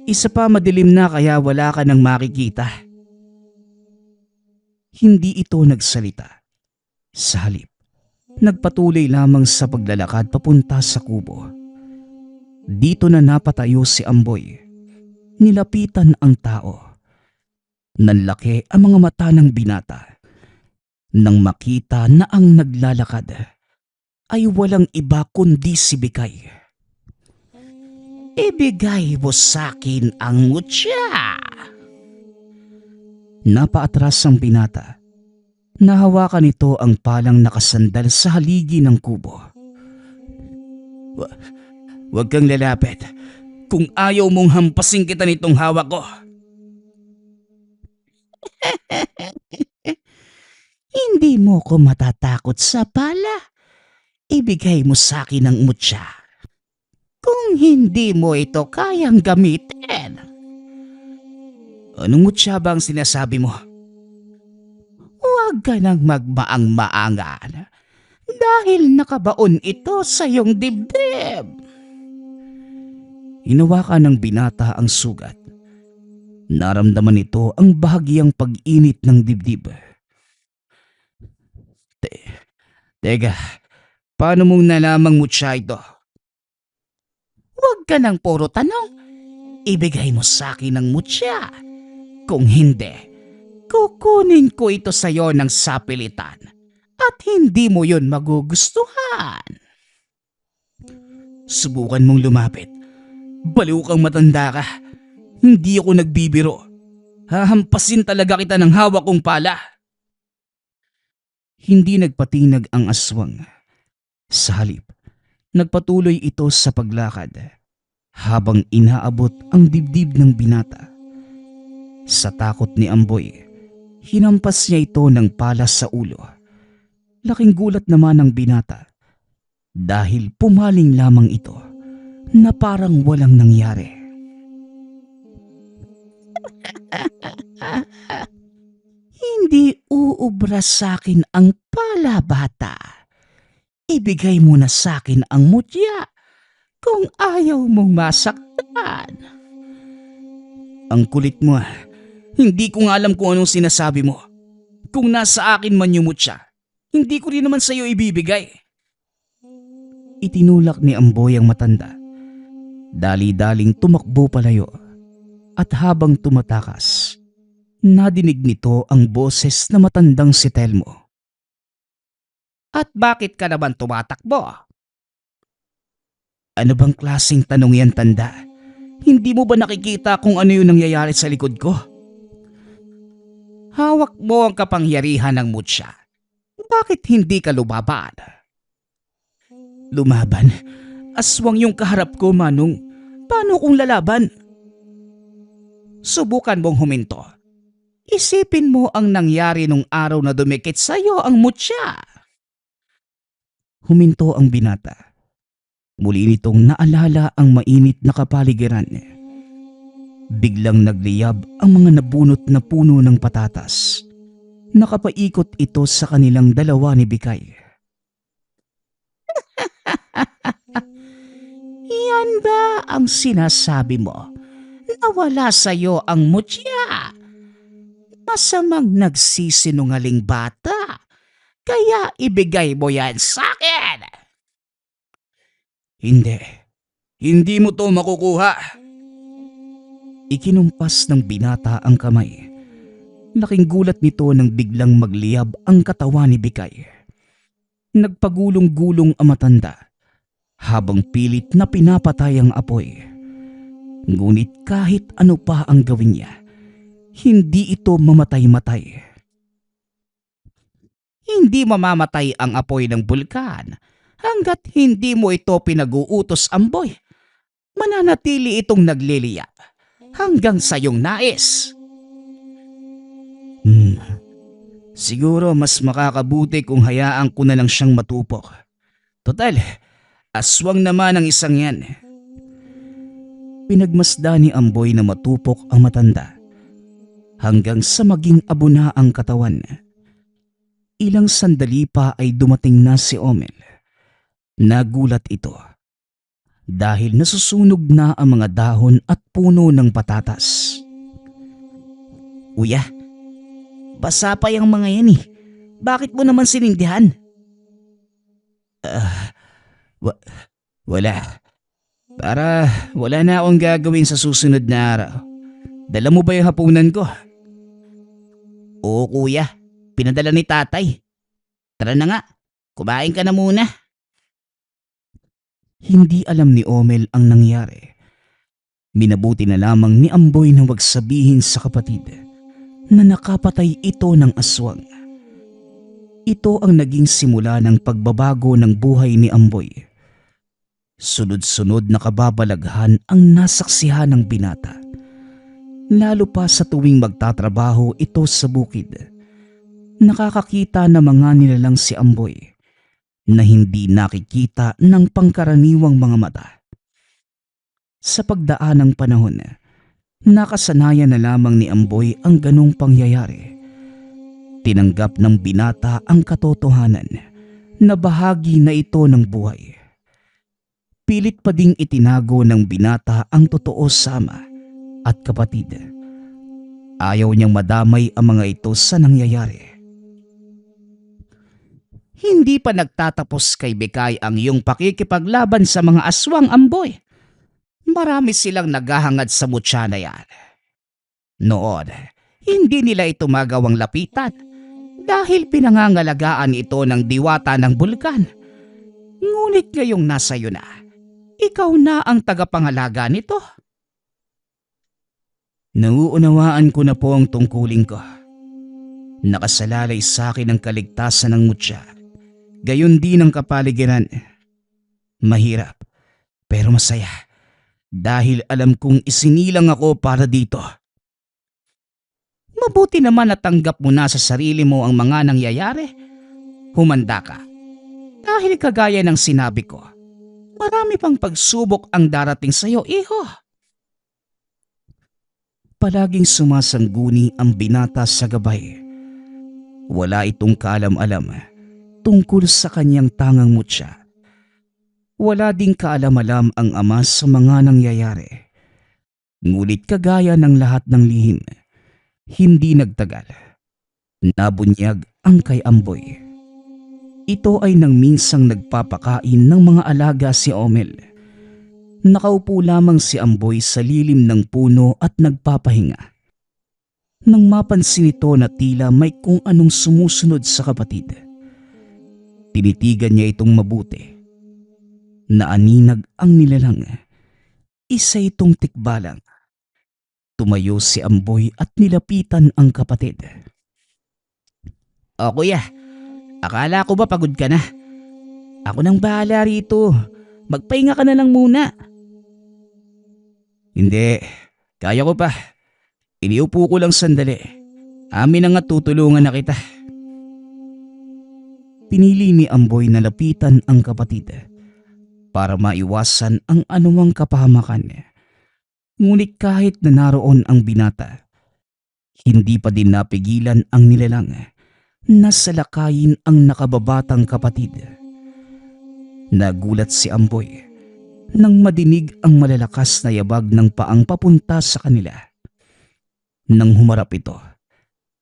Isa pa madilim na kaya wala ka nang makikita." Hindi ito nagsalita. Sa halip, nagpatuloy lamang sa paglalakad papunta sa kubo. Dito na napatayo si Amboy. Nilapitan ang tao. Nanlaki ang mga mata ng binata. Nang makita na ang naglalakad ay walang iba kundi si Bikay. "Ibigay mo sa'kin ang mutya." Napaatras ang binata. Nahawakan nito ang palang nakasandal sa haligi ng kubo. Huwag kang lalapit. Kung ayaw mong hampasin kita nitong hawak ko." "Hindi mo ko matatakot sa pala. Ibigay mo sa akin ang mutya. Kung hindi mo ito kayang gamitin." "Anong mutya ba ang sinasabi mo?" "Huwag ka nang magmaang-maangan dahil nakabaon ito sa iyong dibdib." Hinawakan ng binata ang sugat. Naramdaman nito ang bahagyang pag-init ng dibdib. Teka, paano mong nalamang mutya ito?" "Huwag ka nang puro tanong. Ibigay mo sa akin ang mutya. Kung hindi, kukunin ko ito sa iyo ng sapilitan at hindi mo yon magugustuhan." "Subukan mong lumapit. Baliw kang matanda ka. Hindi ako nagbibiro. Hahampasin talaga kita ng hawak kong pala." Hindi nagpatinag ang aswang. Sa halip, nagpatuloy ito sa paglakad habang inaabot ang dibdib ng binata. Sa takot ni Amboy, hinampas niya ito ng pala sa ulo. Laking gulat naman ng binata dahil pumaling lamang ito na parang walang nangyari. "Hindi uubra sa akin ang pala, bata. Ibigay mo na sa akin ang mutya kung ayaw mong masaktan." "Ang kulit mo. Hindi ko nga alam kung anong sinasabi mo. Kung nasa akin man yung mutya, hindi ko rin naman sa iyo ibibigay." Itinulak ni Amboy ang matanda. Dali-daling tumakbo palayo at habang tumatakas, nadinig nito ang boses na matandang si Telmo. "At bakit ka naman tumatakbo?" "Ano bang klaseng tanong yan, tanda? Hindi mo ba nakikita kung ano yung nangyayari sa likod ko?" "Hawak mo ang kapangyarihan ng mutya. Bakit hindi ka lumaban?" "Lumaban? Aswang yung kaharap ko, Manong. Paano kung lalaban?" "Subukan mong huminto. Isipin mo ang nangyari nung araw na dumikit sa'yo ang mutya." Huminto ang binata. Muli nitong naalala ang mainit na kapaligiran. Biglang nagliyab ang mga nabunot na puno ng patatas. Nakapaikot ito sa kanilang dalawa ni Bikay. "Yan ba ang sinasabi mo? Nawala sa'yo ang mutya? Masamang nagsisinungaling bata. Kaya ibigay mo yan sa'kin." "Hindi. Hindi mo to makukuha." Ikinumpas ng binata ang kamay. Laking gulat nito nang biglang magliyab ang katawan ni Bikay. Nagpagulong-gulong ang matanda habang pilit na pinapatay ang apoy. Ngunit kahit ano pa ang gawin niya, hindi ito mamatay-matay. Hindi mamamatay ang apoy ng bulkan hanggat hindi mo ito pinag-uutos, Amboy. Mananatili itong nagliliyap hanggang sa iyong nais. Siguro mas makakabuti kung hayaan ko na lang siyang matupok. Total, aswang naman ang isang yan. Pinagmasda ni Amboy na matupok ang matanda hanggang sa maging abo na ang katawan. Ilang sandali pa ay dumating na si Omel. Nagulat ito dahil nasusunog na ang mga dahon at puno ng patatas. Kuya, basa pa yung mga yan eh. Bakit mo naman sinindihan? Wala. Para wala na akong gagawin sa susunod na araw. Dala mo ba yung hapunan ko? Oo kuya, pinadala ni tatay. Tara na nga, kumain ka na muna. Hindi alam ni Omel ang nangyari. Minabuti na lamang ni Amboy na wag sabihin sa kapatid na nakapatay ito ng aswang. Ito ang naging simula ng pagbabago ng buhay ni Amboy. Sunod-sunod na kababalaghan ang nasaksihan ng binata. Lalo pa sa tuwing magtatrabaho ito sa bukid. Nakakakita na mga nilalang si Amboy na hindi nakikita ng pangkaraniwang mga mata. Sa pagdaan ng panahon, nakasanayan na lamang ni Amboy ang ganong pangyayari. Tinanggap ng binata ang katotohanan na bahagi na ito ng buhay. Pilit pa ding itinago ng binata ang totoo sa ama at kapatid. Ayaw niyang madamay ang mga ito sa nangyayari. Hindi pa nagtatapos kay Bekay ang iyong pakikipaglaban sa mga aswang, Amboy. Marami silang naghahangad sa mutya na yan. Noon, hindi nila ito magawang lapitan dahil pinangangalagaan ito ng diwata ng bulkan. Ngunit ngayong nasa iyo na, ikaw na ang tagapangalaga nito. Nauunawaan ko na po ang tungkulin ko. Nakasalalay sa akin ang kaligtasan ng mutya. Gayon din ang kapaligiran. Mahirap, pero masaya. Dahil alam kong isinilang ako para dito. Mabuti naman natanggap mo na sa sarili mo ang mga nangyayari. Humanda ka. Dahil kagaya ng sinabi ko, marami pang pagsubok ang darating sa iyo, iho. Palaging sumasangguni ang binata sa gabay. Wala itong kaalam-alam tungkol sa kanyang tangang mutya. Wala ding kaalam-alam ang ama sa mga nangyayari. Ngunit kagaya ng lahat ng lihim, hindi nagtagal. Nabunyag ang kay Amboy. Ito ay nang minsang nagpapakain ng mga alaga si Omel. Nakaupo lamang si Amboy sa lilim ng puno at nagpapahinga. Nang mapansin ito na tila may kung anong sumusunod sa kapatid, tinitigan niya itong mabuti. Naaninag ang nilalang. Isa itong tikbalang. Tumayo si Amboy at nilapitan ang kapatid. O kuya, akala ko ba pagod ka na? Ako nang bahala rito. Magpahinga ka na lang muna. Hindi, kaya ko pa. Iniupo ko lang sandali. Amin na nga tutulungan na kita. Pinili ni Amboy na lapitan ang kapatid para maiwasan ang anumang kapahamakan. Ngunit kahit na naroon ang binata, hindi pa din napigilan ang nilalang na salakayin ang nakababatang kapatid. Nagulat si Amboy nang madinig ang malalakas na yabag ng paang papunta sa kanila. Nang humarap ito,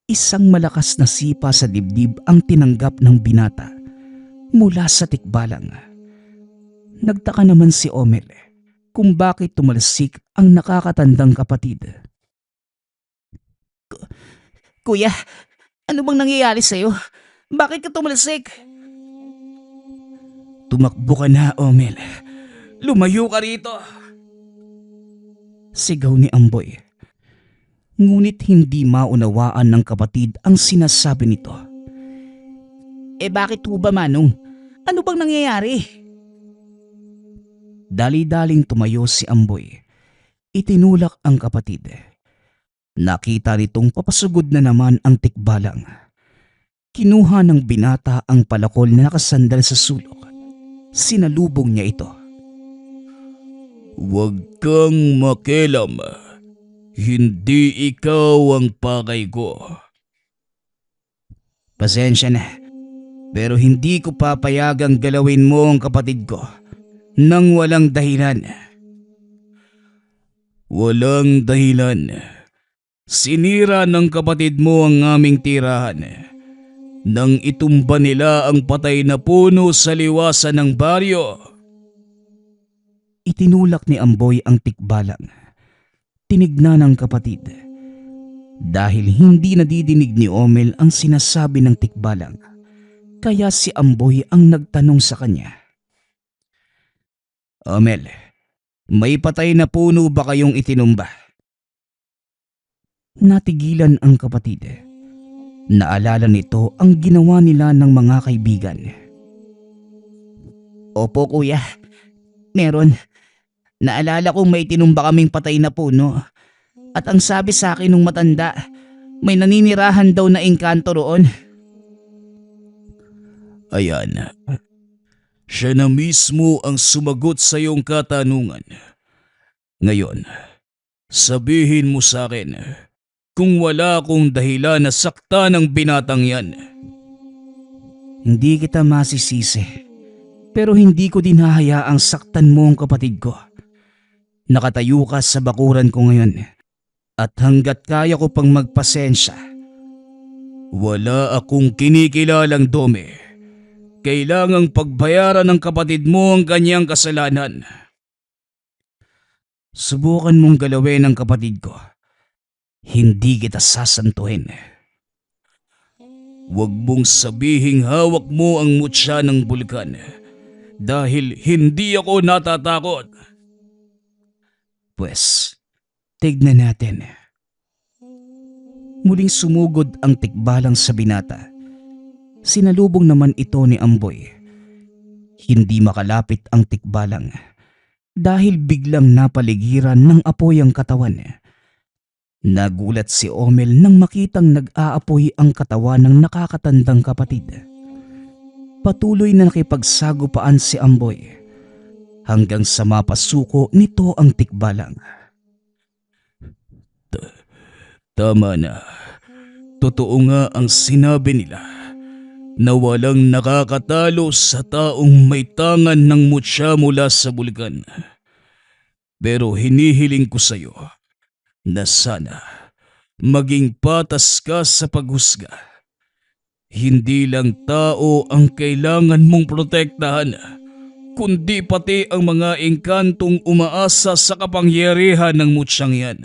isang malakas na sipa sa dibdib ang tinanggap ng binata mula sa tikbalang. Nagtaka naman si Omel kung bakit tumalsik ang nakakatandang kapatid. Kuya, ano bang nangyayari sa'yo? Bakit ka tumalsik? Tumakbo ka na, Omel. Lumayo ka rito! Sigaw ni Amboy. Ngunit hindi maunawaan ng kapatid ang sinasabi nito. Bakit ho ba, Manong? Ano bang nangyayari? Dali-daling tumayo si Amboy. Itinulak ang kapatid. Nakita nitong papasugod na naman ang tikbalang. Kinuha ng binata ang palakol na nakasandal sa sulok. Sinalubong niya ito. Huwag kang makialam. Hindi ikaw ang pakay ko. Pasensya na, pero hindi ko papayagang galawin mo ang kapatid ko nang walang dahilan. Walang dahilan. Sinira ng kapatid mo ang aming tirahan. Nang itumba nila ang patay na puno sa liwasan ng baryo. Itinulak ni Amboy ang tikbalang. Tinignan ng kapatid. Dahil hindi nadidinig ni Omel ang sinasabi ng tikbalang, kaya si Amboy ang nagtanong sa kanya. Omel, may patay na puno ba kayong itinumba? Natigilan ang kapatid. Naalala nito ang ginawa nila ng mga kaibigan. Opo kuya, meron. Naalala kong may tinumba kaming patay na puno. At ang sabi sa akin ng matanda, may naninirahan daw na engkanto roon. Ayan. Siya na mismo ang sumagot sa iyong katanungan. Ngayon, sabihin mo sa akin kung wala akong dahilan na sakta ng binatang yan. Hindi kita masisisi, pero hindi ko din hahayaang saktan mo ang kapatid ko. Nakatayo ka sa bakuran ko ngayon at hanggat kaya ko pang magpasensya. Wala akong kinikilalang dome. Kailangang pagbayaran ng kapatid mo ang kanyang kasalanan. Subukan mong galawin ang kapatid ko. Hindi kita sasantuhin. Huwag mong sabihing hawak mo ang mutya ng bulkan dahil hindi ako natatakot. Pwes, tignan natin. Muling sumugod ang tikbalang sa binata. Sinalubong naman ito ni Amboy. Hindi makalapit ang tikbalang dahil biglang napaligiran ng apoy ang katawan. Nagulat si Omel nang makitang nag-aapoy ang katawan ng nakakatandang kapatid. Patuloy na nakipagsagupaan si Amboy hanggang sa mapasuko nito ang tikbalang. Tama na. Totoo nga ang sinabi nila na walang nakakatalo sa taong may tangan ng mutya mula sa bulkan. Pero hinihiling ko sa iyo na sana maging patas ka sa paghusga. Hindi lang tao ang kailangan mong protektahan, kundi pati ang mga engkantong umaasa sa kapangyarihan ng mutsyang yan.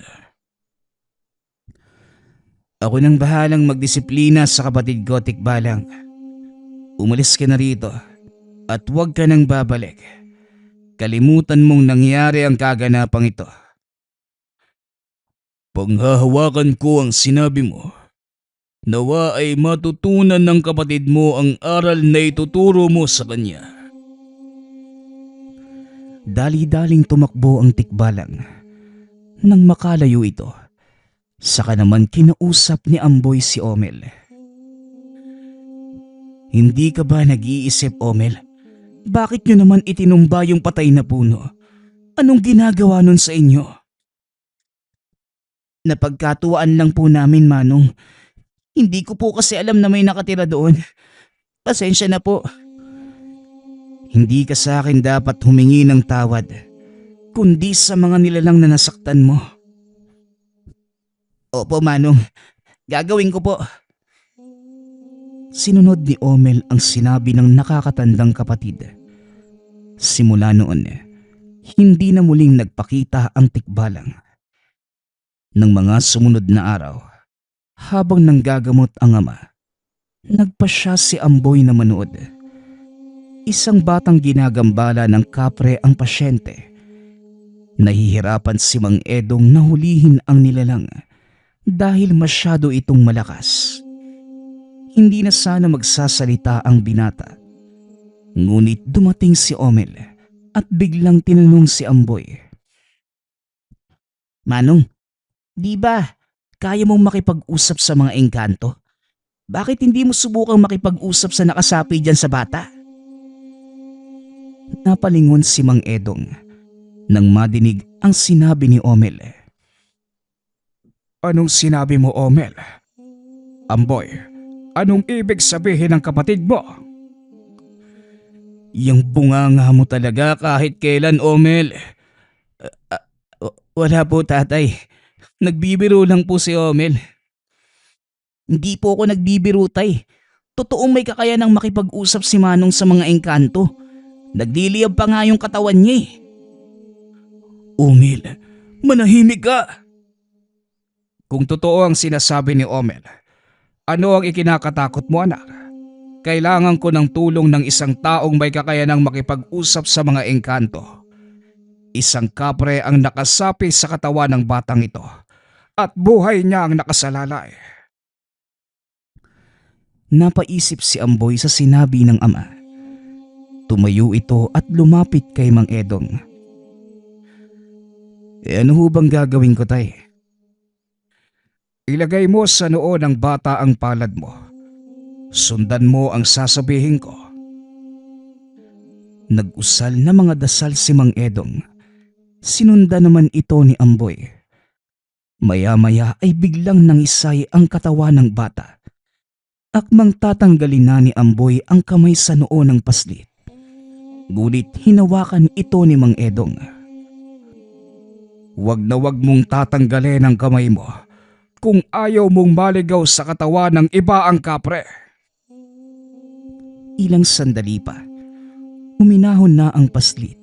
Ako nang bahalang magdisiplina sa kapatid ko, tikbalang. Umalis ka na rito at huwag ka nang babalik. Kalimutan mong nangyari ang kaganapang ito. Panghahawakan ko ang sinabi mo. Nawa ay matutunan ng kapatid mo ang aral na ituturo mo sa kanya. Dali-daling tumakbo ang tikbalang. Nang makalayo ito, saka naman kinausap ni Amboy si Omel. Hindi ka ba nag-iisip, Omel? Bakit nyo naman itinumba yung patay na puno? Anong ginagawa nun sa inyo? Napagkatuwaan lang po namin, Manong. Hindi ko po kasi alam na may nakatira doon. Pasensya na po. Hindi ka sa akin dapat humingi ng tawad, kundi sa mga nilalang na nasaktan mo. Opo, Manong. Gagawin ko po. Sinunod ni Omel ang sinabi ng nakakatandang kapatid. Simula noon, hindi na muling nagpakita ang tikbalang. Nang mga sumunod na araw, habang nanggagamot ang ama, nagpasya si Amboy na manood. Isang batang ginagambala ng kapre ang pasyente. Nahihirapan si Mang Edong na hulihin ang nilalang dahil masyado itong malakas. Hindi na sana magsasalita ang binata. Ngunit dumating si Omel at biglang tinanong si Amboy. Manong, di ba kaya mong makipag-usap sa mga engkanto? Bakit hindi mo subukang makipag-usap sa nakasapi dyan sa bata? Napalingon si Mang Edong nang madinig ang sinabi ni Omel. Anong sinabi mo, Omel? Amboy, anong ibig sabihin ng kapatid mo? Yung bunganga mo talaga kahit kailan, Omel. Wala po, tatay. Nagbibiro lang po si Omel. Hindi po ako nagbibiro, tay. Totoong may kakayanang makipag-usap si Manong sa mga engkanto. Nagliliyab pa nga yung katawan niya eh. Omel, manahimik ka! Kung totoo ang sinasabi ni Omel, ano ang ikinakatakot mo, anak? Kailangan ko ng tulong ng isang taong may kakayanang makipag-usap sa mga engkanto. Isang kapre ang nakasapi sa katawan ng batang ito at buhay niya ang nakasalalay. Napaisip si Amboy sa sinabi ng ama. Tumayo ito at lumapit kay Mang Edong. Ano ho bang gagawin ko, tay? Ilagay mo sa noo ng bata ang palad mo. Sundan mo ang sasabihin ko. Nag-usal na mga dasal si Mang Edong. Sinunda naman ito ni Amboy. Maya-maya ay biglang nangisay ang katawan ng bata. Akmang tatanggalin na ni Amboy ang kamay sa noo ng paslit. Ngunit hinawakan ito ni Mang Edong. Huwag na huwag mong tatanggalin ang kamay mo kung ayaw mong maligaw sa katawan ng iba ang kapre. Ilang sandali pa, huminahon na ang paslit.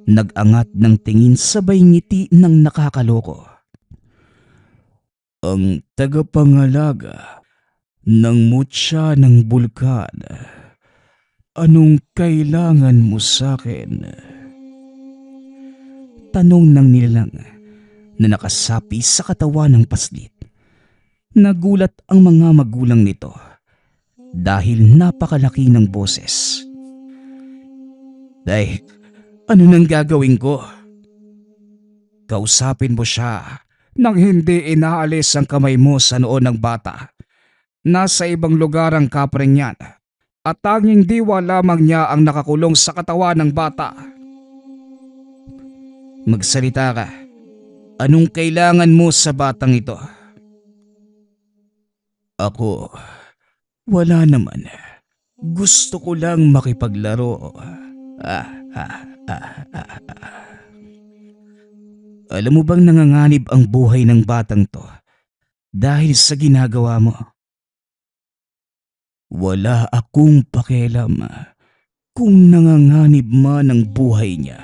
Nag-angat ng tingin sabay ngiti ng nakakaloko. Ang tagapangalaga ng mutya ng bulkan, anong kailangan mo sa akin? Tanong ng nilalang na nakasapi sa katawan ng paslit. Nagulat ang mga magulang nito dahil napakalaki ng boses. Day, ano nang gagawin ko? Kausapin mo siya nang hindi inaalis ang kamay mo sa noo ng bata. Nasa ibang lugar ang kapreng yan at tanging diwa lamang niya ang nakakulong sa katawan ng bata. Magsalita ka. Anong kailangan mo sa batang ito? Ako, wala naman. Gusto ko lang makipaglaro. Alam mo bang nanganganib ang buhay ng batang to dahil sa ginagawa mo? Wala akong pakialam kung nanganganib man ang buhay niya.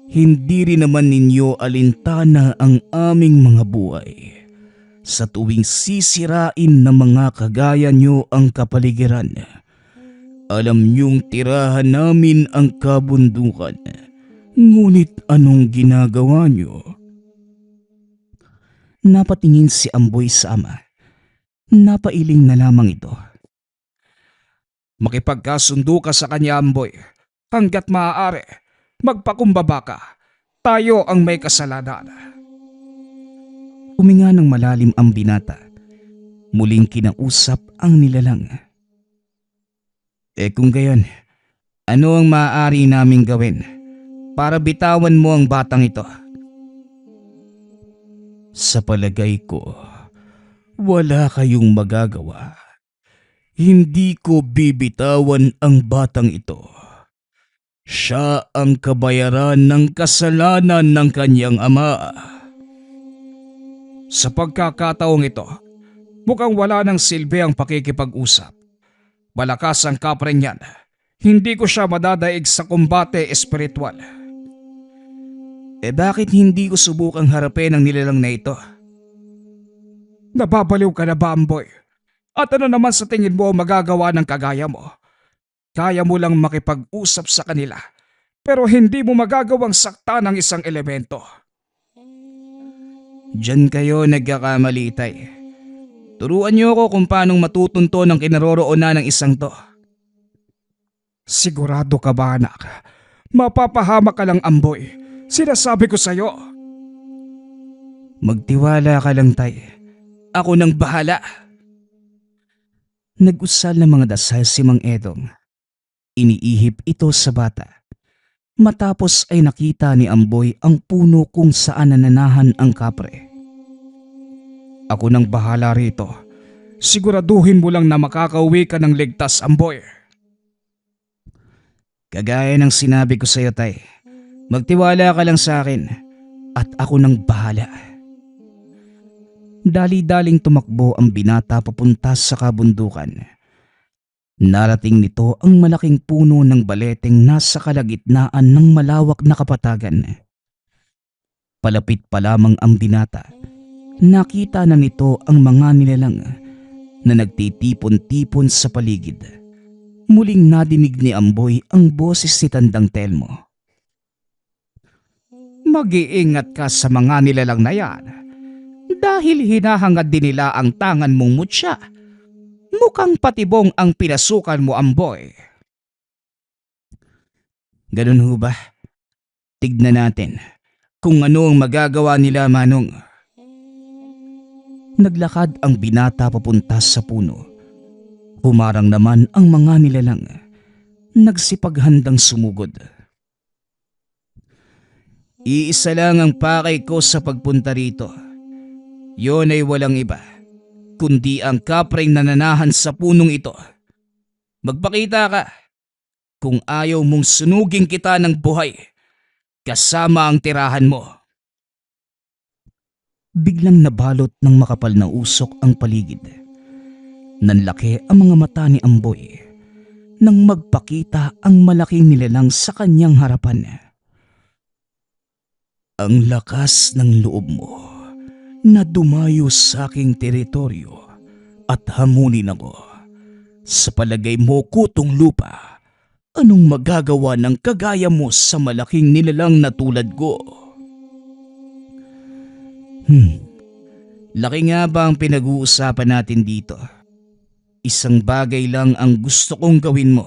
Hindi rin naman ninyo alintana ang aming mga buhay sa tuwing sisirain ng mga kagaya nyo ang kapaligiran. Alam niyong tirahan namin ang kabundukan. Ngunit anong ginagawa niyo? Napatingin si Amboy sa ama. Napailing na lamang ito. Makipagkasundo ka sa kanya, Amboy. Hanggat maaari, magpakumbaba ka. Tayo ang may kasalanan. Huminga ng malalim ang binata. Muling kinausap ang nilalang. Kung gayon, ano ang maaari naming gawin para bitawan mo ang batang ito? Sa palagay ko, wala kayong magagawa. Hindi ko bibitawan ang batang ito. Siya ang kabayaran ng kasalanan ng kanyang ama. Sa pagkakataong ito, mukhang wala ng silbi ang pakikipag-usap. Malakas ang kapreng yan. Hindi ko siya madadaig sa kumbate espiritual. Bakit hindi ko subukang harapin ang nilalang na ito? Nababaliw ka na ba, Amboy? At ano naman sa tingin mo magagawa ng kagaya mo? Kaya mo lang makipag-usap sa kanila, pero hindi mo magagawang sakta ng isang elemento. Diyan kayo nagkakamali, Tay. Turuan niyo ako kung paanong matutunto ng kinaroroonan ng isang to. Sigurado ka ba, anak? Mapapahamak ka lang, Amboy. Sinasabi ko sa'yo. Magtiwala ka lang, Tay. Ako nang bahala. Nag-usal ng mga dasal si Mang Edong. Iniihip ito sa bata. Matapos ay nakita ni Amboy ang puno kung saan nananahan ang kapre. Ako nang bahala rito. Siguraduhin mo lang na makakauwi ka ng ligtas, Amboy. Kagaya ng sinabi ko sa iyo, Tay. Magtiwala ka lang sa akin at ako nang bahala. Dali-daling tumakbo ang binata papunta sa kabundukan. Narating nito ang malaking puno ng baleteng nasa kalagitnaan ng malawak na kapatagan. Palapit pa lamang ang binata. Nakita na nito ang mga nilalang na nagtitipon-tipon sa paligid. Muling nadinig ni Amboy ang boses ni Tandang Telmo. Mag-iingat ka sa mga nilalang na yan. Dahil hinahangad din nila ang tangan mong mutya. Mukhang patibong ang pinasukan mo, Amboy. Ganun ho ba? Tignan natin kung ano ang magagawa nila, Manong. Naglakad ang binata papunta sa puno. Humarang naman ang mga nilalang. Nagsipaghandang sumugod. Iisa lang ang pakay ko sa pagpunta rito. Yon ay walang iba, kundi ang kapreng nananahan sa punong ito. Magpakita ka kung ayaw mong sunugin kita ng buhay, kasama ang tirahan mo. Biglang nabalot ng makapal na usok ang paligid. Nanlaki ang mga mata ni Amboy nang magpakita ang malaking nilalang sa kanyang harapan. Ang lakas ng loob mo na dumayo sa aking teritoryo at hamunin ako. Sa palagay mo, kutong lupa, anong magagawa ng kagaya mo sa malaking nilalang na tulad ko? Laki nga ba ang pinag-uusapan natin dito? Isang bagay lang ang gusto kong gawin mo.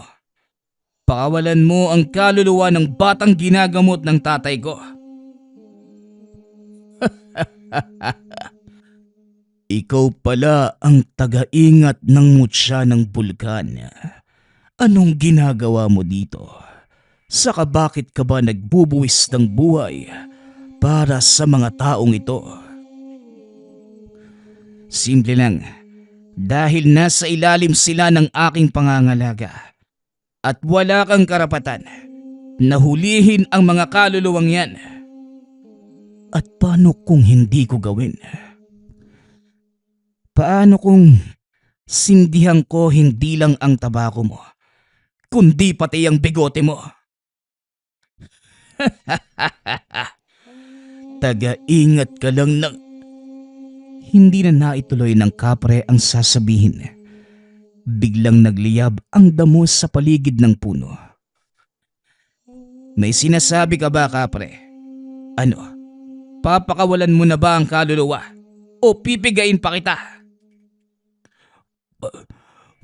Pakawalan mo ang kaluluwa ng batang ginagamot ng tatay ko. Ikaw pala ang taga-ingat ng mutya ng bulkan. Anong ginagawa mo dito? Saka bakit ka ba nagbubuwis ng buhay para sa mga taong ito? Simple lang, dahil nasa ilalim sila ng aking pangangalaga at wala kang karapatan na hulihin ang mga kaluluwang yan. At paano kung hindi ko gawin? Paano kung sindihan ko hindi lang ang tabako mo, kundi pati ang bigote mo? Taga-ingat ka lang ng... Hindi na naituloy ng kapre ang sasabihin. Biglang nagliyab ang damo sa paligid ng puno. May sinasabi ka ba, kapre? Ano? Papakawalan mo na ba ang kaluluwa? O pipigain pa kita?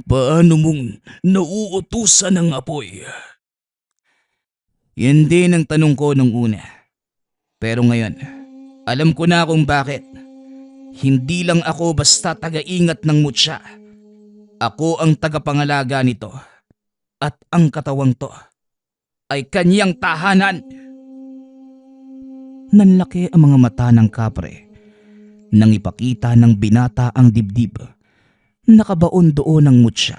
Paano mong nauutusan ng apoy? Yan din ang tanong ko nung una. Pero ngayon, alam ko na kung bakit. Hindi lang ako basta taga-ingat ng mutya. Ako ang tagapangalaga nito. At ang katawang to ay kanyang tahanan. Nanlaki ang mga mata ng kapre nang ipakita ng binata ang dibdib. Nakabaon doon ang mutya.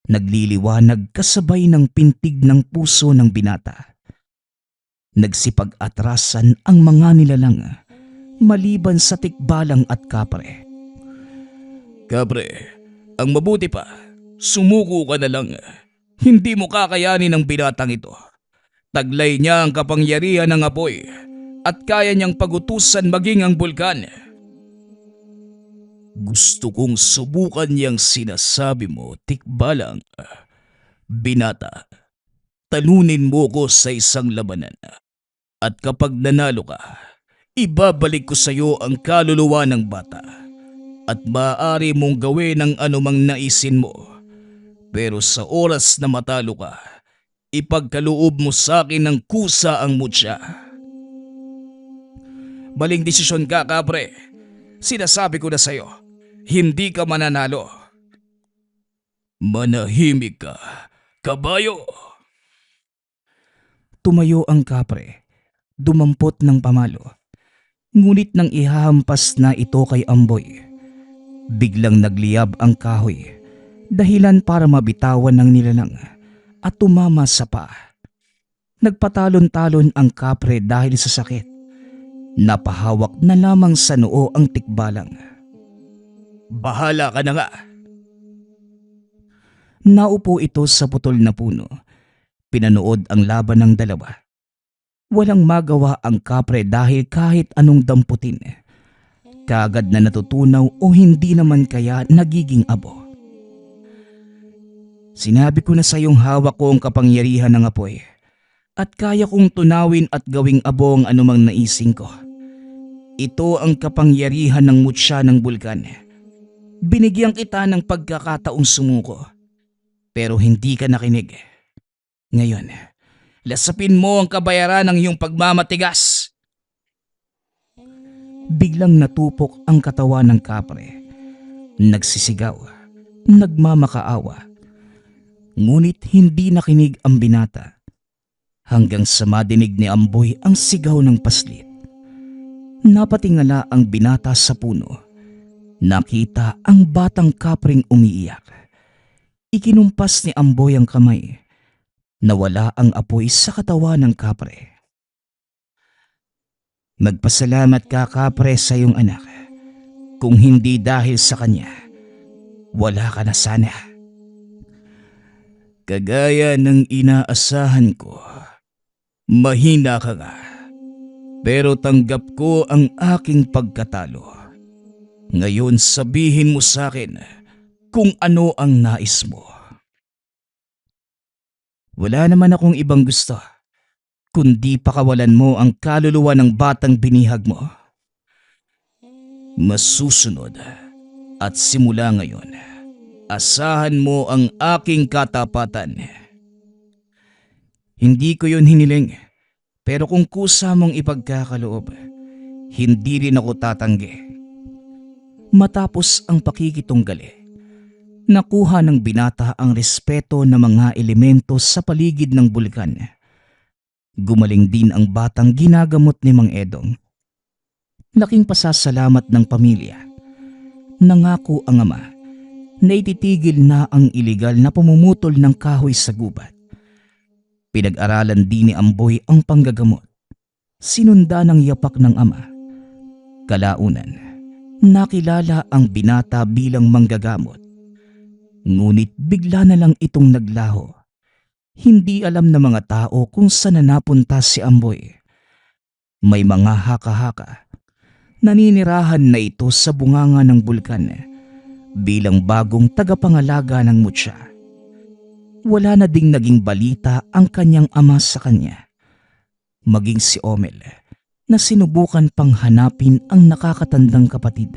Nagliliwanag kasabay ng pintig ng puso ng binata. Nagsipag-atrasan ang mga nilalang maliban sa tikbalang at kapre. Kapre, ang mabuti pa, sumuko ka na lang. Hindi mo kakayanin ang binatang ito. Taglay niya ang kapangyarihan ng apoy at kaya niyang pagutusan maging ang bulkan. Gusto kong subukan niyang sinasabi mo, tikbalang. Binata, talunin mo ko sa isang labanan. At kapag nanalo ka, ibabalik ko sa iyo ang kaluluwa ng bata at maaari mong gawin ang anumang naisin mo. Pero sa oras na matalo ka, ipagkaloob mo sa akin ng kusa ang mutya. Maling desisyon ka, kapre. Sinasabi ko na sa'yo, hindi ka mananalo. Manahimik ka, kabayo. Tumayo ang kapre, dumampot ng pamalo. Ngunit nang ihahampas na ito kay Amboy, biglang nagliyab ang kahoy, dahilan para mabitawan ng nilalang at tumama sa paa. Nagpatalon-talon ang kapre dahil sa sakit. Napahawak na lamang sa noo ang tikbalang. Bahala ka na nga. Naupo ito sa putol na puno. Pinanood ang laban ng dalawa. Walang magawa ang kapre dahil kahit anong damputin, kaagad na natutunaw o hindi naman kaya nagiging abo. Sinabi ko na sa iyong hawak ko ang kapangyarihan ng apoy at kaya kong tunawin at gawing abo ang anumang naising ko. Ito ang kapangyarihan ng mutya ng bulkan. Binigyan kita ng pagkakataong sumuko, pero hindi ka nakinig. Ngayon, lasapin mo ang kabayaran ng iyong pagmamatigas. Biglang natupok ang katawan ng kapre. Nagsisigaw, nagmamakaawa. Ngunit hindi nakinig ang binata. Hanggang sa madinig ni Amboy ang sigaw ng paslit. Napatingala ang binata sa puno. Nakita ang batang kapring umiiyak. Ikinumpas ni Amboy ang kamay. Nawala ang apoy sa katawan ng kapre. Magpasalamat ka, kapre, sa iyong anak. Kung hindi dahil sa kanya, wala ka na sana. Kagaya ng inaasahan ko, mahina ka nga. Pero tanggap ko ang aking pagkatalo. Ngayon sabihin mo sa akin kung ano ang nais mo. Wala naman akong ibang gusto, kundi pakawalan mo ang kaluluwa ng batang binihag mo. Masusunod at simula ngayon, asahan mo ang aking katapatan. Hindi ko yun hiniling, pero kung kusa mong ipagkakaloob, hindi rin ako tatanggi. Matapos ang pakikitunggali, nakuha ng binata ang respeto ng mga elemento sa paligid ng bulkan. Gumaling din ang batang ginagamot ni Mang Edong. Laking pasasalamat ng pamilya. Nangako ang ama na ititigil na ang iligal na pamumutol ng kahoy sa gubat. Pinag-aralan din ni Amboy ang panggagamot. Sinunda ng yapak ng ama. Kalaunan, nakilala ang binata bilang manggagamot. Ngunit bigla na lang itong naglaho. Hindi alam ng mga tao kung saan na napunta si Amboy. May mga haka-haka. Naninirahan na ito sa bunganga ng bulkan bilang bagong tagapangalaga ng mutya. Wala na ding naging balita ang kanyang ama sa kanya. Maging si Omel na sinubukan pang hanapin ang nakakatandang kapatid.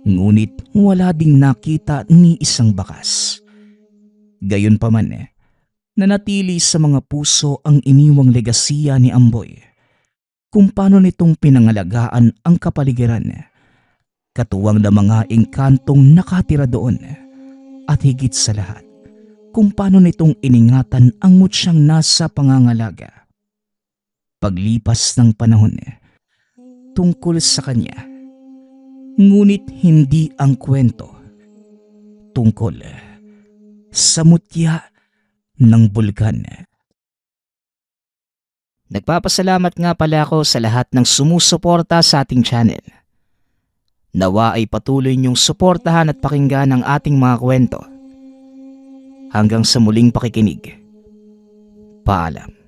Ngunit wala ding nakita ni isang bakas. Gayunpaman, nanatili sa mga puso ang iniwang legasiya ni Amboy. Kung paano nitong pinangalagaan ang kapaligiran, katuwang na mga engkantong nakatira doon, at higit sa lahat, kung paano nitong iningatan ang mutsyang nasa pangangalaga. Paglipas ng panahon, tungkol sa kanya, ngunit hindi ang kwento tungkol sa mutya ng bulkan. Nagpapasalamat nga pala ako sa lahat ng sumusuporta sa ating channel. Nawa ay patuloy niyong suportahan at pakinggan ang ating mga kwento. Hanggang sa muling pakikinig. Paalam.